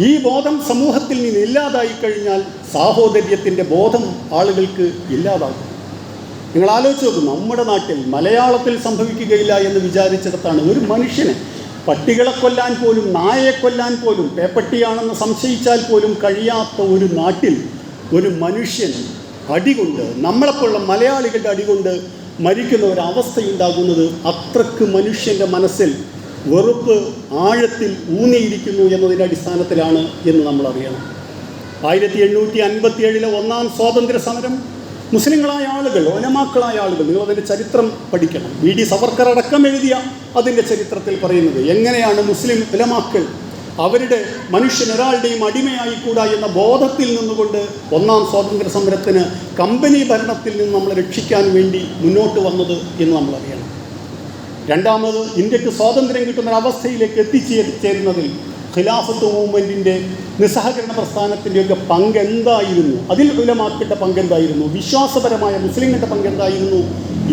ഈ ബോധം സമൂഹത്തിൽ നിന്ന് ഇല്ലാതായി കഴിഞ്ഞാൽ സാഹോദര്യത്തിൻ്റെ ബോധം ആളുകൾക്ക് ഇല്ലാതാകും. നിങ്ങൾ ആലോചിച്ച് നോക്കും, നമ്മുടെ നാട്ടിൽ മലയാളത്തിൽ സംഭവിക്കുകയില്ല എന്ന് വിചാരിച്ചിടത്താണ് ഒരു മനുഷ്യനെ, പട്ടികളെ കൊല്ലാൻ പോലും, നായയെ കൊല്ലാൻ പോലും, പേപ്പട്ടിയാണെന്ന് സംശയിച്ചാൽ പോലും കഴിയാത്ത ഒരു നാട്ടിൽ ഒരു മനുഷ്യൻ അടികൊണ്ട്, നമ്മളെപ്പോലുള്ള മലയാളികളുടെ അടികൊണ്ട് മരിക്കുന്ന ഒരവസ്ഥയുണ്ടാകുന്നത് അത്രക്ക് മനുഷ്യൻ്റെ മനസ്സിൽ വെറുപ്പ് ആഴത്തിൽ ഊന്നിയിരിക്കുന്നു എന്നതിൻ്റെ അടിസ്ഥാനത്തിലാണ് എന്ന് നമ്മൾ അറിയണം. 1857 ഒന്നാം സ്വാതന്ത്ര്യ സമരം മുസ്ലിങ്ങളായ ആളുകൾ, ഉലമാക്കളായ ആളുകൾ, നിങ്ങളതിൻ്റെ ചരിത്രം പഠിക്കണം. വി.ഡി. സവർക്കർ അടക്കം എഴുതിയ അതിൻ്റെ ചരിത്രത്തിൽ പറയുന്നത് എങ്ങനെയാണ് മുസ്ലിം ഉലമാക്കൾ അവരുടെ മനുഷ്യനൊരാളുടെയും അടിമയായിക്കൂടാ എന്ന ബോധത്തിൽ നിന്നുകൊണ്ട് ഒന്നാം സ്വാതന്ത്ര്യ സമരത്തിന് കമ്പനി ഭരണത്തിൽ നിന്ന് നമ്മളെ രക്ഷിക്കാൻ വേണ്ടി മുന്നോട്ട് വന്നത് എന്ന് നമ്മൾ അറിയണം. രണ്ടാമത്, ഇന്ത്യക്ക് സ്വാതന്ത്ര്യം കിട്ടുന്ന ഒരവസ്ഥയിലേക്ക് എത്തിച്ചേരുന്നതിൽ ഖിലാഫത്ത് മൂവ്മെൻറ്റിൻ്റെ, നിസ്സഹകരണ പ്രസ്ഥാനത്തിൻ്റെയൊക്കെ പങ്കെന്തായിരുന്നു, അതിൽ ഉലമാക്കളുടെ പങ്കെന്തായിരുന്നു, വിശ്വാസപരമായ മുസ്ലിങ്ങളുടെ പങ്കെന്തായിരുന്നു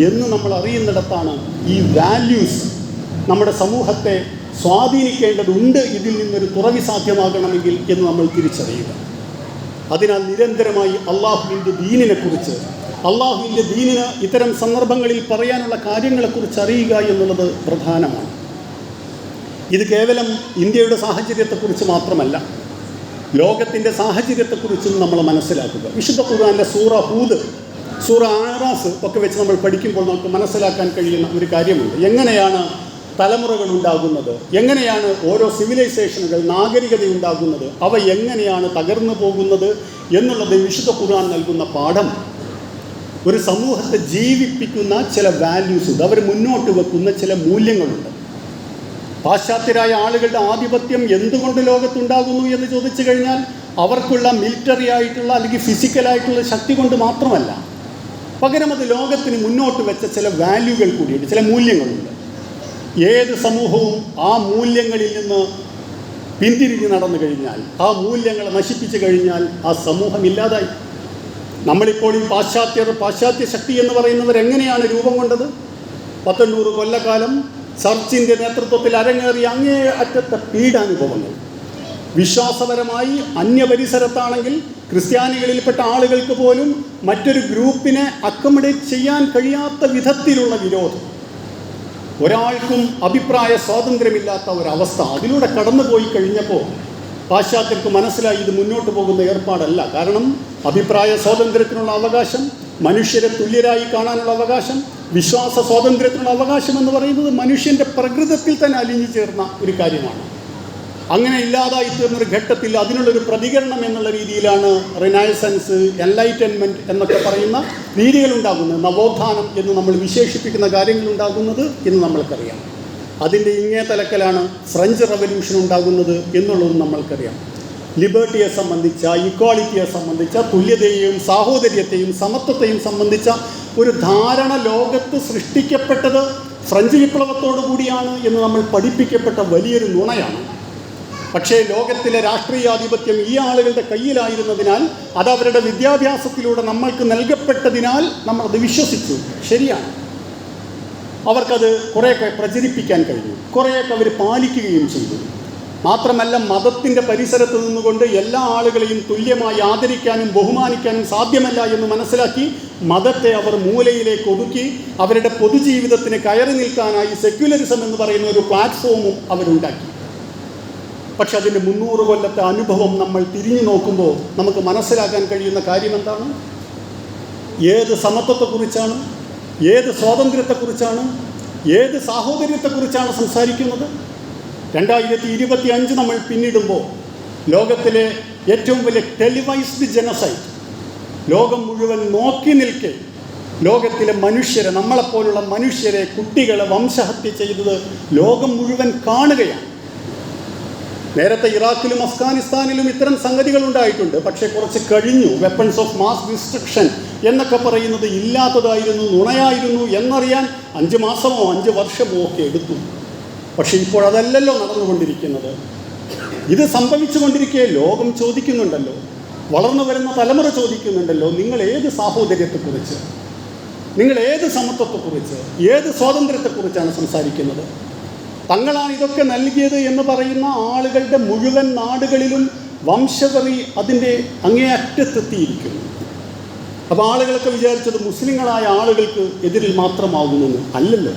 എന്ന് നമ്മൾ അറിയുന്നിടത്താണ് ഈ വാല്യൂസ് നമ്മുടെ സമൂഹത്തെ സ്വാധീനിക്കേണ്ടതുണ്ട്, ഇതിൽ നിന്നൊരു തുറവി സാധ്യമാകണമെങ്കിൽ എന്ന് നമ്മൾ തിരിച്ചറിയുക. അതിനാൽ നിരന്തരമായി അള്ളാഹുവിൻ്റെ ദീനിനെക്കുറിച്ച്, അള്ളാഹുവിൻ്റെ ദീനിന് ഇത്തരം സന്ദർഭങ്ങളിൽ പറയാനുള്ള കാര്യങ്ങളെക്കുറിച്ച് അറിയുക എന്നുള്ളത് പ്രധാനമാണ്. ഇത് കേവലം ഇന്ത്യയുടെ സാഹചര്യത്തെക്കുറിച്ച് മാത്രമല്ല, ലോകത്തിൻ്റെ സാഹചര്യത്തെക്കുറിച്ചും നമ്മൾ മനസ്സിലാക്കുക. വിശുദ്ധ ഖുർആനിലെ സൂറ ഹൂദ്, സൂറ ആറാഫ് ഒക്കെ വെച്ച് നമ്മൾ പഠിക്കുമ്പോൾ നമുക്ക് മനസ്സിലാക്കാൻ കഴിയുന്ന ഒരു കാര്യമുണ്ട്. എങ്ങനെയാണ് തലമുറകൾ ഉണ്ടാകുന്നത്, എങ്ങനെയാണ് ഓരോ സിവിലൈസേഷനുകൾ, നാഗരികത ഉണ്ടാകുന്നത്, അവ എങ്ങനെയാണ് തകർന്നു പോകുന്നത് എന്നുള്ളത് വിശുദ്ധ ഖുർആൻ നൽകുന്ന പാഠം. ഒരു സമൂഹത്തെ ജീവിപ്പിക്കുന്ന ചില വാല്യൂസ് ഉണ്ട്, അവർ മുന്നോട്ട് വെക്കുന്ന ചില മൂല്യങ്ങളുണ്ട്. പാശ്ചാത്യരായ ആളുകളുടെ ആധിപത്യം എന്തുകൊണ്ട് ലോകത്തുണ്ടാകുന്നു എന്ന് ചോദിച്ചു കഴിഞ്ഞാൽ അവർക്കുള്ള മിലിറ്ററി ആയിട്ടുള്ള അല്ലെങ്കിൽ ഫിസിക്കലായിട്ടുള്ള ശക്തി കൊണ്ട് മാത്രമല്ല, പകരം അത് ലോകത്തിന് മുന്നോട്ട് വെച്ച ചില വാല്യൂകൾ കൂടിയുണ്ട്, ചില മൂല്യങ്ങളുണ്ട്. ഏത് സമൂഹവും ആ മൂല്യങ്ങളിൽ നിന്ന് പിന്തിരിഞ്ഞ് നടന്നു കഴിഞ്ഞാൽ, ആ മൂല്യങ്ങളെ നശിപ്പിച്ചു കഴിഞ്ഞാൽ ആ സമൂഹം ഇല്ലാതായി. നമ്മളിപ്പോൾ ഈ പാശ്ചാത്യ ശക്തി എന്ന് പറയുന്നവർ എങ്ങനെയാണ് രൂപം കൊണ്ടത്? 100 കൊല്ലക്കാലം ചർച്ചിൻ്റെ നേതൃത്വത്തിൽ അരങ്ങേറിയ അങ്ങേ അറ്റത്തെ പീഡാനുഭവങ്ങൾ. വിശ്വാസപരമായി അന്യപരിസരത്താണെങ്കിൽ ക്രിസ്ത്യാനികളിൽപ്പെട്ട ആളുകൾക്ക് പോലും മറ്റൊരു ഗ്രൂപ്പിനെ അക്കോമഡേറ്റ് ചെയ്യാൻ കഴിയാത്ത വിധത്തിലുള്ള വിരോധം, ഒരാൾക്കും അഭിപ്രായ സ്വാതന്ത്ര്യമില്ലാത്ത ഒരവസ്ഥ, അതിലൂടെ കടന്നുപോയി കഴിഞ്ഞപ്പോൾ പാശ്ചാത്യർക്ക് മനസ്സിലായി ഇത് മുന്നോട്ട് പോകുന്ന ഏർപ്പാടല്ല. കാരണം അഭിപ്രായ സ്വാതന്ത്ര്യത്തിനുള്ള അവകാശം, മനുഷ്യരെ തുല്യരായി കാണാനുള്ള അവകാശം, വിശ്വാസ സ്വാതന്ത്ര്യത്തിനുള്ള അവകാശം എന്ന് പറയുന്നത് മനുഷ്യൻ്റെ പ്രകൃതത്തിൽ തന്നെ അലിഞ്ഞു ചേർന്ന ഒരു കാര്യമാണ്. അങ്ങനെ ഇല്ലാതായി തീർന്നൊരു ഘട്ടത്തിൽ അതിനുള്ളൊരു പ്രതികരണം എന്നുള്ള രീതിയിലാണ് റിനൈസൻസ്, എൻലൈറ്റൻമെൻറ്റ് എന്നൊക്കെ പറയുന്ന രീതികളുണ്ടാകുന്നത്, നവോത്ഥാനം എന്ന് നമ്മൾ വിശേഷിപ്പിക്കുന്ന കാര്യങ്ങളുണ്ടാകുന്നത് എന്ന് നമ്മൾക്കറിയാം. അതിൻ്റെ ഇങ്ങേ തലക്കലാണ് ഫ്രഞ്ച് റവല്യൂഷൻ ഉണ്ടാകുന്നത് എന്നുള്ളതും നമ്മൾക്കറിയാം. ലിബർട്ടിയെ സംബന്ധിച്ച, ഇക്വാളിറ്റിയെ സംബന്ധിച്ച, തുല്യതയെയും സാഹോദര്യത്തെയും സമത്വത്തെയും സംബന്ധിച്ച ഒരു ധാരണ ലോകത്ത് സൃഷ്ടിക്കപ്പെട്ടത് ഫ്രഞ്ച് വിപ്ലവത്തോടു കൂടിയാണ് എന്ന് നമ്മൾ പഠിപ്പിക്കപ്പെട്ട വലിയൊരു നുണയാണ്. പക്ഷേ ലോകത്തിലെ രാഷ്ട്രീയാധിപത്യം ഈ ആളുകളുടെ കയ്യിലായിരുന്നതിനാൽ, അതവരുടെ വിദ്യാഭ്യാസത്തിലൂടെ നമ്മൾക്ക് നൽകപ്പെട്ടതിനാൽ നമ്മളത് വിശ്വസിച്ചു. ശരിയാണ്, അവർക്കത് കുറേയൊക്കെ പ്രചരിപ്പിക്കാൻ കഴിഞ്ഞു, കുറേയൊക്കെ അവർ പാലിക്കുകയും ചെയ്തു. മാത്രമല്ല, മതത്തിൻ്റെ പരിസരത്ത് നിന്നുകൊണ്ട് എല്ലാ ആളുകളെയും തുല്യമായി ആദരിക്കാനും ബഹുമാനിക്കാനും സാധ്യമല്ല എന്ന് മനസ്സിലാക്കി മതത്തെ അവർ മൂലയിലേക്ക് ഒതുക്കി അവരുടെ പൊതുജീവിതത്തിന് കയറി നിൽക്കാനായി സെക്യുലറിസം എന്ന് പറയുന്ന ഒരു പ്ലാറ്റ്ഫോമും അവരുണ്ടാക്കി. പക്ഷെ അതിൻ്റെ 300 കൊല്ലത്തെ അനുഭവം നമ്മൾ തിരിഞ്ഞു നോക്കുമ്പോൾ നമുക്ക് മനസ്സിലാക്കാൻ കഴിയുന്ന കാര്യം എന്താണ്? ഏത് സമത്വത്തെക്കുറിച്ചാണ്, ഏത് സ്വാതന്ത്ര്യത്തെക്കുറിച്ചാണ്, ഏത് സാഹോദര്യത്തെക്കുറിച്ചാണ് സംസാരിക്കുന്നത്? 2025 നമ്മൾ പിന്നിടുമ്പോൾ ലോകത്തിലെ ഏറ്റവും വലിയ ടെലിവൈസ്ഡ് ജനസൈഡ് ലോകം മുഴുവൻ നോക്കി നിൽക്കെ ലോകത്തിലെ മനുഷ്യരെ, നമ്മളെപ്പോലുള്ള മനുഷ്യരെ, കുട്ടികളെ വംശഹത്യ ചെയ്തത് ലോകം മുഴുവൻ കാണുകയാണ്. നേരത്തെ ഇറാഖിലും അഫ്ഗാനിസ്ഥാനിലും ഇത്തരം സംഗതികൾ ഉണ്ടായിട്ടുണ്ട്. പക്ഷേ കുറച്ച് കഴിഞ്ഞു. വെപ്പൺസ് ഓഫ് മാസ് ഡിസ്ട്രക്ഷൻ എന്നൊക്കെ പറയുന്നത് ഇല്ലാത്തതായിരുന്നു, നുണയായിരുന്നു എന്നറിയാൻ 5 മാസമോ 5 വർഷമോ ഒക്കെ എടുത്തു. പക്ഷേ ഇപ്പോഴതല്ലല്ലോ നടന്നുകൊണ്ടിരിക്കുന്നത്. ഇത് സംഭവിച്ചുകൊണ്ടിരിക്കെ ലോകം ചോദിക്കുന്നുണ്ടല്ലോ, വളർന്നു വരുന്ന തലമുറ ചോദിക്കുന്നുണ്ടല്ലോ, നിങ്ങൾ ഏത് സാഹോദര്യത്തെക്കുറിച്ച്, നിങ്ങൾ ഏത് സമത്വത്തെക്കുറിച്ച്, ഏത് സ്വാതന്ത്ര്യത്തെക്കുറിച്ചാണ് സംസാരിക്കുന്നത്? തങ്ങളാണ് ഇതൊക്കെ നൽകിയത് എന്ന് പറയുന്ന ആളുകളുടെ മുഴുവൻ നാടുകളിലും വംശവെറി അതിൻ്റെ അങ്ങേയറ്റത്തെത്തിയിരിക്കുന്നു. അപ്പോൾ ആളുകളൊക്കെ വിചാരിച്ചത് മുസ്ലിങ്ങളായ ആളുകൾക്ക് എതിരിൽ മാത്രമാകുമെന്ന്. അല്ലല്ലോ,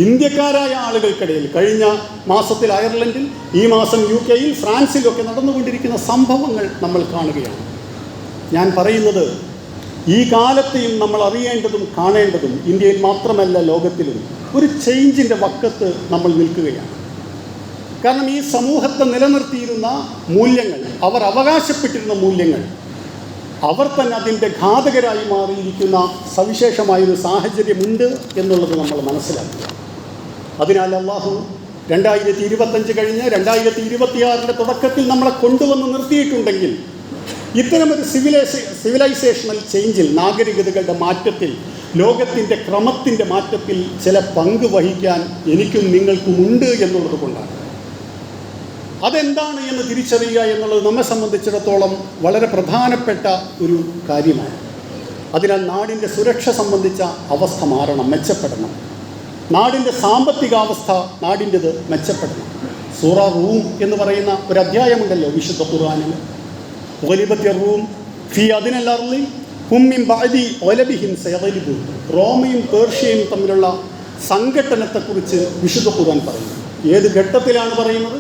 ഇന്ത്യക്കാരായ ആളുകൾക്കിടയിൽ കഴിഞ്ഞ മാസത്തിൽ അയർലൻഡിൽ, ഈ മാസം UK യിൽ, ഫ്രാൻസിലൊക്കെ നടന്നുകൊണ്ടിരിക്കുന്ന സംഭവങ്ങൾ നമ്മൾ കാണുകയാണ്. ഞാൻ പറയുന്നത്, ഈ കാലത്തെയും നമ്മൾ അറിയേണ്ടതും കാണേണ്ടതും ഇന്ത്യയിൽ മാത്രമല്ല ലോകത്തിലും ഒരു ചേഞ്ചിൻ്റെ വക്കത്ത് നമ്മൾ നിൽക്കുകയാണ്. കാരണം ഈ സമൂഹത്തെ നിലനിർത്തിയിരുന്ന മൂല്യങ്ങൾ, അവർ അവകാശപ്പെട്ടിരുന്ന മൂല്യങ്ങൾ, അവർ തന്നെ അതിൻ്റെ ഘാതകരായി മാറിയിരിക്കുന്ന സവിശേഷമായൊരു സാഹചര്യമുണ്ട് എന്നുള്ളത് നമ്മൾ മനസ്സിലാക്കുക. അതിനാൽ അള്ളാഹു 2025 കഴിഞ്ഞ് 2026 തുടക്കത്തിൽ നമ്മളെ കൊണ്ടുവന്ന് നിർത്തിയിട്ടുണ്ടെങ്കിൽ ഇത്തരമൊരു സിവിലൈസേഷണൽ ചേഞ്ചിൽ, നാഗരികതകളുടെ മാറ്റത്തിൽ, ലോകത്തിൻ്റെ ക്രമത്തിൻ്റെ മാറ്റത്തിൽ ചില പങ്ക് വഹിക്കാൻ എനിക്കും നിങ്ങൾക്കുമുണ്ട് എന്നുള്ളത് കൊണ്ടാണ്. അതെന്താണ് എന്ന് തിരിച്ചറിയുക എന്നുള്ളത് നമ്മെ സംബന്ധിച്ചിടത്തോളം വളരെ പ്രധാനപ്പെട്ട ഒരു കാര്യമാണ്. അതിനാൽ നാടിൻ്റെ സുരക്ഷ സംബന്ധിച്ച അവസ്ഥ മാറണം, മെച്ചപ്പെടണം. നാടിൻ്റെ സാമ്പത്തികാവസ്ഥ നാടിൻ്റെത് മെച്ചപ്പെടണം. സൂറ റൂം എന്ന് പറയുന്ന ഒരു അധ്യായമുണ്ടല്ലോ വിശുദ്ധ ഖുർആനിൽ. ഗലിബത്തി റൂം ഫി അദിനൽ അർളി ഹും മിൻ ബഅദി ഗലബിഹിം സയഗ്ലിബൂൻ. റോമയും പേർഷ്യയും തമ്മിലുള്ള സംഘട്ടനത്തെക്കുറിച്ച് വിശുദ്ധ ഖുർആൻ പറയുന്നു. ഏത് ഘട്ടത്തിലാണ് പറയുന്നത്?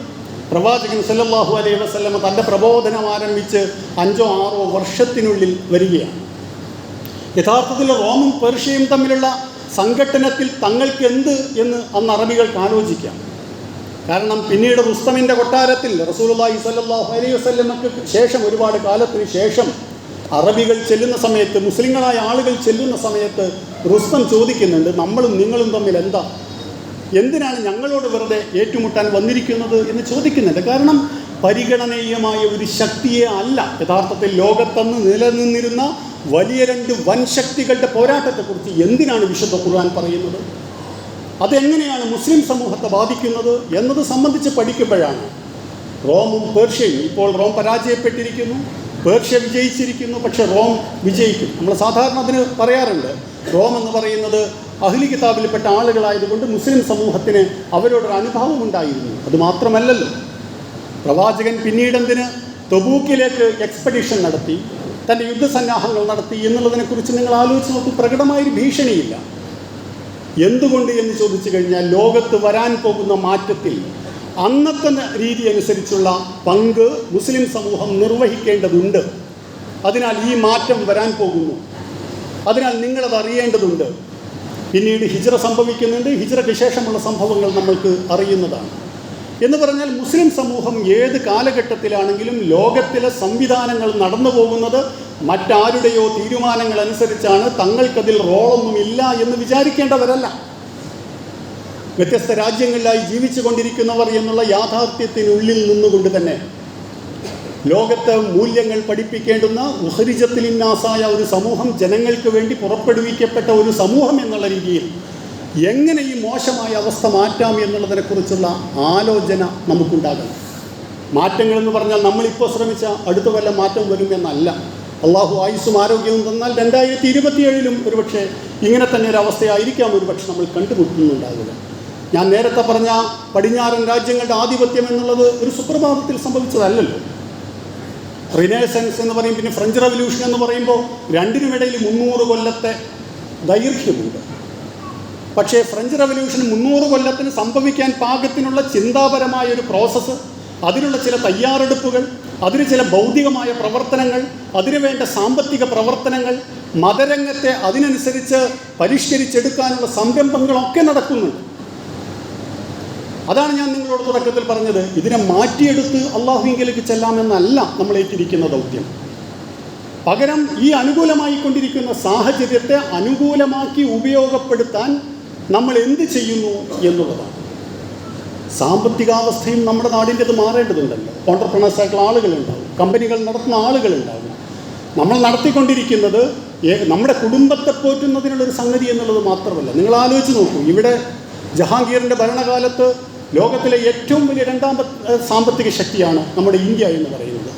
പ്രവാചകൻ സല്ലല്ലാഹു അലൈഹി വസല്ലമ തൻ്റെ പ്രബോധനം ആരംഭിച്ച് 5-6 വർഷത്തിനുള്ളിൽ വരികയാണ്. യഥാർത്ഥത്തിൽ റോമും പേർഷ്യയും തമ്മിലുള്ള സംഘട്ടനത്തിൽ തങ്ങൾക്ക് എന്ത് എന്ന് അന്ന് അറബികൾക്ക് ആലോചിക്കാം. കാരണം പിന്നീട് റുസ്തമിൻ്റെ കൊട്ടാരത്തിൽ റസൂലുള്ളാഹി സ്വല്ലല്ലാഹു അലൈഹി വസല്ലമക്ക് ശേഷം, ഒരുപാട് കാലത്തിന് ശേഷം അറബികൾ ചെല്ലുന്ന സമയത്ത്, മുസ്ലിങ്ങളായ ആളുകൾ ചെല്ലുന്ന സമയത്ത് റുസ്തം ചോദിക്കുന്നുണ്ട്, നമ്മളും നിങ്ങളും തമ്മിൽ എന്താ, എന്തിനാണ് ഞങ്ങളോട് വെറുതെ ഏറ്റുമുട്ടാൻ വന്നിരിക്കുന്നത് എന്ന് ചോദിക്കുന്നുണ്ട്. കാരണം പരിഗണനീയമായ ഒരു ശക്തിയെ അല്ല യഥാർത്ഥത്തിൽ ലോകത്തന്ന് നിലനിന്നിരുന്ന വലിയ 2 വൻശക്തികളുടെ പോരാട്ടത്തെക്കുറിച്ച് എന്തിനാണ് വിശുദ്ധ ഖുർആൻ പറയുന്നത്, അതെങ്ങനെയാണ് മുസ്ലിം സമൂഹത്തെ ബാധിക്കുന്നത് എന്നത് സംബന്ധിച്ച് പഠിക്കുമ്പോഴാണ് റോമും പേർഷ്യയും, ഇപ്പോൾ റോം പരാജയപ്പെട്ടിരിക്കുന്നു, പേർഷ്യ വിജയിച്ചിരിക്കുന്നു, പക്ഷെ റോം വിജയിക്കും. നമ്മൾ സാധാരണ അതിന് പറയാറുണ്ട്, റോം എന്ന് പറയുന്നത് അഹ്ലി കിതാബിൽപ്പെട്ട ആളുകളായതുകൊണ്ട് മുസ്ലിം സമൂഹത്തിന് അവരോടൊരു അനുഭവം ഉണ്ടായിരുന്നു. അതുമാത്രമല്ലല്ലോ, പ്രവാചകൻ പിന്നീടെന്തിന് തബൂക്കിലേക്ക് എക്സ്പെഡിഷൻ നടത്തി, തൻ്റെ യുദ്ധസന്നാഹങ്ങൾ നടത്തി എന്നുള്ളതിനെക്കുറിച്ച് നിങ്ങൾ ആലോചിച്ച് നോക്കൂ. പ്രകടമായൊരു ഭീഷണിയില്ല. എന്തുകൊണ്ട് എന്ന് ചോദിച്ചു കഴിഞ്ഞാൽ, ലോകത്ത് വരാൻ പോകുന്ന മാറ്റത്തിൽ അന്നത്തെ രീതി അനുസരിച്ചുള്ള പങ്ക് മുസ്ലിം സമൂഹം നിർവഹിക്കേണ്ടതുണ്ട്. അതിനാൽ ഈ മാറ്റം വരാൻ പോകുന്നു, അതിനാൽ നിങ്ങളത് അറിയേണ്ടതുണ്ട്. പിന്നീട് ഹിജ്റ സംഭവിക്കുന്നുണ്ട്. ഹിജ്റയ്ക്ക് ശേഷമുള്ള സംഭവങ്ങൾ നമ്മൾക്ക് അറിയുന്നതാണ്. എന്ന് പറഞ്ഞാൽ മുസ്ലിം സമൂഹം ഏത് കാലഘട്ടത്തിലാണെങ്കിലും ലോകത്തിലെ സംവിധാനങ്ങൾ നടന്നു പോകുന്നത് മറ്റാരുടെയോ തീരുമാനങ്ങൾ അനുസരിച്ചാണ്. തങ്ങൾക്കതിൽ റോളൊന്നുമില്ല എന്ന് വിചാരിക്കേണ്ടവരല്ല. വ്യത്യസ്ത രാജ്യങ്ങളിലായി ജീവിച്ചു കൊണ്ടിരിക്കുന്നവർ എന്നുള്ള യാഥാർത്ഥ്യത്തിനുള്ളിൽ നിന്നുകൊണ്ട് തന്നെ ലോകത്തെ മൂല്യങ്ങൾ പഠിപ്പിക്കേണ്ടുന്ന ഉഖരിജത്തിലിന്നാസായ ഒരു സമൂഹം, ജനങ്ങൾക്ക് വേണ്ടി പുറപ്പെടുവിക്കപ്പെട്ട ഒരു സമൂഹം എന്നുള്ള രീതിയിൽ എങ്ങനെ ഈ മോശമായ അവസ്ഥ മാറ്റാം എന്നുള്ളതിനെക്കുറിച്ചുള്ള ആലോചന നമുക്കുണ്ടാകണം. മാറ്റങ്ങളെന്ന് പറഞ്ഞാൽ നമ്മളിപ്പോൾ ശ്രമിച്ച അടുത്ത കൊല്ലം മാറ്റം വരുമെന്നല്ല. അള്ളാഹു ആയുസ്സും ആരോഗ്യവും തന്നാൽ 2027 ഒരുപക്ഷെ ഇങ്ങനെ തന്നെ ഒരു അവസ്ഥയായിരിക്കാം ഒരുപക്ഷെ നമ്മൾ കണ്ടുമുട്ടുന്നുണ്ടാകുക. ഞാൻ നേരത്തെ പറഞ്ഞ പടിഞ്ഞാറൻ രാജ്യങ്ങളുടെ ആധിപത്യം എന്നുള്ളത് ഒരു സുപ്രഭാതത്തിൽ സംഭവിച്ചതല്ലല്ലോ. റിനേസൻസ് എന്ന് പറയും, പിന്നെ ഫ്രഞ്ച് റവല്യൂഷൻ എന്ന് പറയുമ്പോൾ രണ്ടിനുമിടയിൽ 300 കൊല്ലത്തെ ദൈർഘ്യമുണ്ട്. പക്ഷേ ഫ്രഞ്ച് റവല്യൂഷൻ 300 കൊല്ലത്തിന് സംഭവിക്കാൻ പാകത്തിനുള്ള ചിന്താപരമായ ഒരു പ്രോസസ്സ്, അതിനുള്ള ചില തയ്യാറെടുപ്പുകൾ, അതിന് ചില ഭൗതികമായ പ്രവർത്തനങ്ങൾ, അതിനുവേണ്ട സാമ്പത്തിക പ്രവർത്തനങ്ങൾ, മതരംഗത്തെ അതിനനുസരിച്ച് പരിഷ്കരിച്ചെടുക്കാനുള്ള സംരംഭങ്ങളൊക്കെ നടക്കുന്നുണ്ട്. അതാണ് ഞാൻ നിങ്ങളോട് തുടക്കത്തിൽ പറഞ്ഞത്. ഇതിനെ മാറ്റിയെടുത്ത് അള്ളാഹുവിലേക്ക് ചെല്ലാമെന്നല്ല നമ്മൾ ഏറ്റിരിക്കുന്ന ദൗത്യം. പകരം ഈ അനുകൂലമായിക്കൊണ്ടിരിക്കുന്ന സാഹചര്യത്തെ അനുകൂലമാക്കി ഉപയോഗപ്പെടുത്താൻ നമ്മൾ എന്ത് ചെയ്യുന്നു എന്നുള്ളതാണ്. സാമ്പത്തികാവസ്ഥയും നമ്മുടെ നാടിൻ്റെത് മാറേണ്ടതുണ്ടല്ലോ. ഓൺട്രപ്രണേഴ്സായിട്ടുള്ള ആളുകളുണ്ടാവും, കമ്പനികൾ നടത്തുന്ന ആളുകളുണ്ടാവും. നമ്മൾ നടത്തിക്കൊണ്ടിരിക്കുന്നത് നമ്മുടെ കുടുംബത്തെ പോറ്റുന്നതിനുള്ളൊരു സംഗതി എന്നുള്ളത് മാത്രമല്ല. നിങ്ങൾ ആലോചിച്ച് നോക്കൂ, ഇവിടെ ജഹാംഗീറിൻ്റെ ഭരണകാലത്ത് ലോകത്തിലെ ഏറ്റവും വലിയ രണ്ടാമത്തെ സാമ്പത്തിക ശക്തിയാണ് നമ്മുടെ ഇന്ത്യ എന്ന് പറയുന്നത്.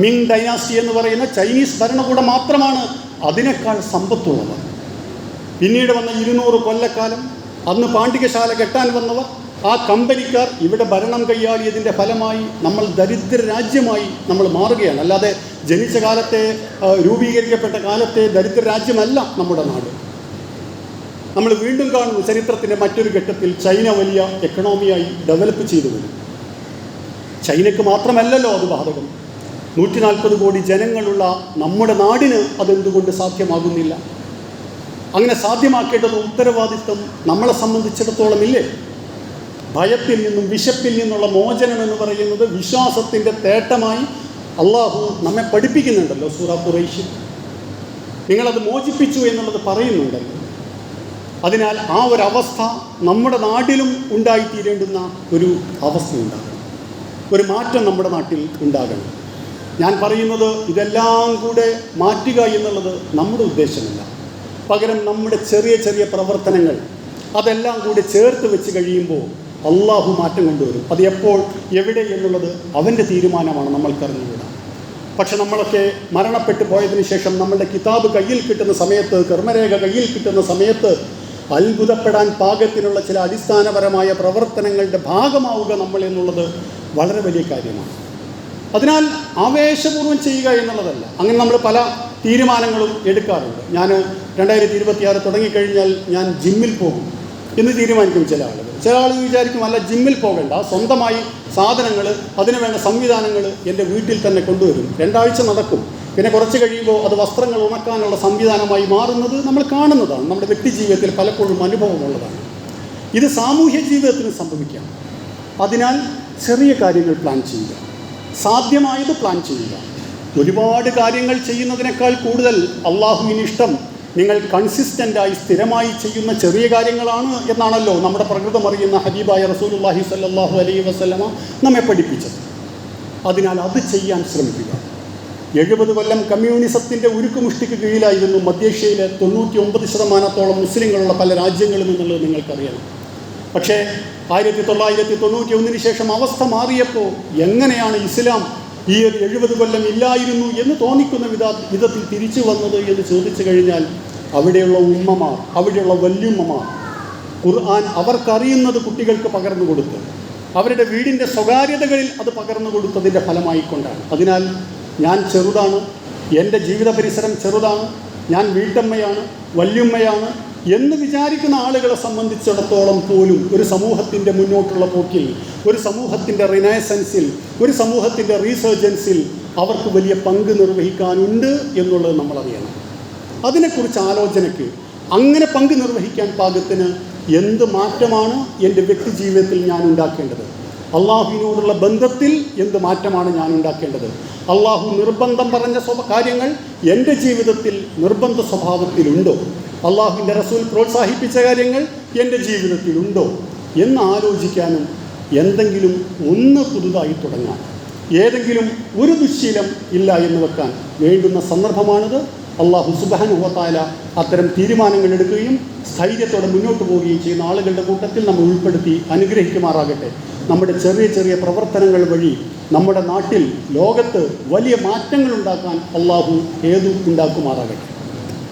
മിങ് ഡൈനാസ്റ്റി എന്ന് പറയുന്ന ചൈനീസ് ഭരണകൂടം മാത്രമാണ് അതിനേക്കാൾ സമ്പത്തുള്ളവർ. പിന്നീട് വന്ന 200 കൊല്ലക്കാലം അന്ന് പാണ്ഡികശാല കെട്ടാൻ വന്നവർ, ആ കമ്പനിക്കാർ ഇവിടെ ഭരണം കൈയാളിയതിൻ്റെ ഫലമായി നമ്മൾ ദരിദ്ര രാജ്യമായി നമ്മൾ മാറുകയാണ്. അല്ലാതെ ജനിച്ച കാലത്തെ, രൂപീകരിക്കപ്പെട്ട കാലത്തെ ദരിദ്ര രാജ്യമല്ല നമ്മുടെ നാട്. നമ്മൾ വീണ്ടും കാണുന്നു ചരിത്രത്തിൻ്റെ മറ്റൊരു ഘട്ടത്തിൽ ചൈന വലിയ എക്കണോമിയായി ഡെവലപ്പ് ചെയ്തു വരും. ചൈനയ്ക്ക് മാത്രമല്ലല്ലോ അത് ബാധകം. 140 കോടി ജനങ്ങളുള്ള നമ്മുടെ നാടിന് അതെന്തുകൊണ്ട് സാധ്യമാകുന്നില്ല? അങ്ങനെ സാധ്യമാക്കേണ്ടത് ഉത്തരവാദിത്വം നമ്മളെ സംബന്ധിച്ചിടത്തോളം ഇല്ലേ? ഭയത്തിൽ നിന്നും വിശപ്പിൽ നിന്നുള്ള മോചനം എന്ന് പറയുന്നത് വിശ്വാസത്തിൻ്റെ തേട്ടമായി അള്ളാഹു നമ്മെ പഠിപ്പിക്കുന്നുണ്ടല്ലോ. സൂറ ഖുറൈശ് നിങ്ങളത് മോചിപ്പിച്ചു എന്നുള്ളത് പറയുന്നുണ്ടല്ലോ. അതിനാൽ ആ ഒരവസ്ഥ നമ്മുടെ നാട്ടിലും ഉണ്ടായിത്തീരേണ്ടുന്ന ഒരു അവസ്ഥ ഉണ്ടാകണം, ഒരു മാറ്റം നമ്മുടെ നാട്ടിൽ ഉണ്ടാകണം. ഞാൻ പറയുന്നത് ഇതെല്ലാം കൂടെ മാറ്റുക എന്നുള്ളത് നമ്മുടെ ഉദ്ദേശമല്ല. പകരം നമ്മുടെ ചെറിയ ചെറിയ പ്രവർത്തനങ്ങൾ അതെല്ലാം കൂടി ചേർത്ത് വെച്ച് കഴിയുമ്പോൾ അള്ളാഹു മാറ്റം കൊണ്ടുവരും. അത് എപ്പോൾ, എവിടെ എന്നുള്ളത് അവൻ്റെ തീരുമാനമാണ്, നമ്മൾക്കറിഞ്ഞുകൂടാ. പക്ഷെ നമ്മളൊക്കെ മരണപ്പെട്ടു പോയതിനു ശേഷം നമ്മളുടെ കിതാബ് കയ്യിൽ കിട്ടുന്ന സമയത്ത്, കർമ്മരേഖ കയ്യിൽ കിട്ടുന്ന സമയത്ത് അത്ഭുതപ്പെടാൻ പാകത്തിനുള്ള ചില അടിസ്ഥാനപരമായ പ്രവർത്തനങ്ങളുടെ ഭാഗമാവുക നമ്മൾ എന്നുള്ളത് വളരെ വലിയ കാര്യമാണ്. അതിനാൽ ആവേശപൂർവ്വം ചെയ്യുക എന്നുള്ളതല്ല. അങ്ങനെ നമ്മൾ പല തീരുമാനങ്ങളും എടുക്കാറുണ്ട്. ഞാൻ 2026 തുടങ്ങിക്കഴിഞ്ഞാൽ ഞാൻ ജിമ്മിൽ പോകും എന്ന് തീരുമാനിക്കും ചില ആളുകൾ. ചില ആളുകൾ വിചാരിക്കും അല്ല, ജിമ്മിൽ പോകേണ്ട, സ്വന്തമായി സാധനങ്ങൾ, അതിന് വേണ്ട സംവിധാനങ്ങൾ എൻ്റെ വീട്ടിൽ തന്നെ കൊണ്ടുവരും. 2 ആഴ്ച നടക്കും. പിന്നെ കുറച്ച് കഴിയുമ്പോൾ അത് വസ്ത്രങ്ങൾ ഉണക്കാനുള്ള സംവിധാനമായി മാറുന്നത് നമ്മൾ കാണുന്നതാണ്. നമ്മുടെ വ്യക്തി ജീവിതത്തിൽ പലപ്പോഴും അനുഭവമുള്ളതാണ്. ഇത് സാമൂഹ്യ ജീവിതത്തിന് സംഭവിക്കാം. അതിനാൽ ചെറിയ കാര്യങ്ങൾ പ്ലാൻ ചെയ്യുക, സാധ്യമായത് പ്ലാൻ ചെയ്യുക. ഒരുപാട് കാര്യങ്ങൾ ചെയ്യുന്നതിനേക്കാൾ കൂടുതൽ അള്ളാഹുവിന് ഇഷ്ടം നിങ്ങൾ കൺസിസ്റ്റൻ്റായി സ്ഥിരമായി ചെയ്യുന്ന ചെറിയ കാര്യങ്ങളാണ് എന്നാണല്ലോ നമ്മുടെ പ്രകൃതം അറിയുന്ന ഹബീബായ റസൂലുള്ളാഹി സ്വല്ലല്ലാഹു അലൈഹി വസല്ലമ നമ്മെ പഠിപ്പിച്ചത്. അതിനാൽ അത് ചെയ്യാൻ ശ്രമിക്കുക. 70 കൊല്ലം കമ്മ്യൂണിസത്തിൻ്റെ ഉരുക്കുമുഷ്ടിക്ക് കീഴിലായിരുന്നു മധ്യേഷ്യയിലെ 99% മുസ്ലിങ്ങളുള്ള പല രാജ്യങ്ങളും എന്നുള്ളത് നിങ്ങൾക്കറിയണം. പക്ഷേ 1991 ശേഷം അവസ്ഥ മാറിയപ്പോൾ എങ്ങനെയാണ് ഇസ്ലാം ഈ ഒരു 70 കൊല്ലം ഇല്ലായിരുന്നു എന്ന് തോന്നിക്കുന്ന വിധത്തിൽ തിരിച്ചു വന്നത് എന്ന് ചോദിച്ചു കഴിഞ്ഞാൽ അവിടെയുള്ള ഉമ്മമാർ, അവിടെയുള്ള വല്യുമ്മമാർ ഖുർആൻ അവർക്കറിയുന്നത് കുട്ടികൾക്ക് പകർന്നു കൊടുത്ത് അവരുടെ വീടിൻ്റെ സ്വകാര്യതകളിൽ അത് പകർന്നു കൊടുത്തതിൻ്റെ ഫലമായിക്കൊണ്ടാണ്. അതിനാൽ ഞാൻ ചെറുതാണ്, എൻ്റെ ജീവിത പരിസരം ചെറുതാണ്, ഞാൻ വീട്ടമ്മയാണ്, വല്യുമ്മയാണ് എന്ന് വിചാരിക്കുന്ന ആളുകളെ സംബന്ധിച്ചിടത്തോളം പോലും ഒരു സമൂഹത്തിൻ്റെ മുന്നോട്ടുള്ള പോക്കിൽ, ഒരു സമൂഹത്തിൻ്റെ റിനൈസൻസിൽ, ഒരു സമൂഹത്തിൻ്റെ റീസർജൻസിൽ അവർക്ക് വലിയ പങ്ക് നിർവഹിക്കാനുണ്ട് എന്നുള്ളത് നമ്മളറിയണം. അതിനെക്കുറിച്ച് ആലോചനയ്ക്ക് അങ്ങനെ പങ്ക് നിർവഹിക്കാൻ പാകത്തിന് എന്ത് മാറ്റമാണ് എൻ്റെ വ്യക്തി ജീവിതത്തിൽ ഞാൻ ഉണ്ടാക്കേണ്ടത്, അള്ളാഹുവിനോടുള്ള ബന്ധത്തിൽ എന്ത് മാറ്റമാണ് ഞാൻ ഉണ്ടാക്കേണ്ടത്, അള്ളാഹു നിർബന്ധം പറഞ്ഞ കാര്യങ്ങൾ എൻ്റെ ജീവിതത്തിൽ നിർബന്ധ സ്വഭാവത്തിലുണ്ടോ, അള്ളാഹുവിൻ്റെ റസൂൽ പ്രോത്സാഹിപ്പിച്ച കാര്യങ്ങൾ എൻ്റെ ജീവിതത്തിലുണ്ടോ എന്ന് ആലോചിക്കാനും എന്തെങ്കിലും ഒന്ന് പുതുതായി തുടങ്ങാൻ, ഏതെങ്കിലും ഒരു ദുശ്ശീലം ഇല്ല എന്ന് വെക്കാൻ വേണ്ടുന്ന സന്ദർഭമാണിത്. അള്ളാഹു സുബ്ഹാനഹു വ തആല അത്തരം തീരുമാനങ്ങൾ എടുക്കുകയും സ്ഥൈര്യത്തോടെ മുന്നോട്ട് പോവുകയും ചെയ്യുന്ന ആളുകളുടെ കൂട്ടത്തിൽ നമ്മൾ ഉൾപ്പെടുത്തി അനുഗ്രഹിക്കുമാറാകട്ടെ. നമ്മുടെ ചെറിയ ചെറിയ പ്രവർത്തനങ്ങൾ വഴി നമ്മുടെ നാട്ടിൽ, ലോകത്ത് വലിയ മാറ്റങ്ങൾ ഉണ്ടാക്കാൻ അള്ളാഹു ഉണ്ടാക്കുമാറാകട്ടെ.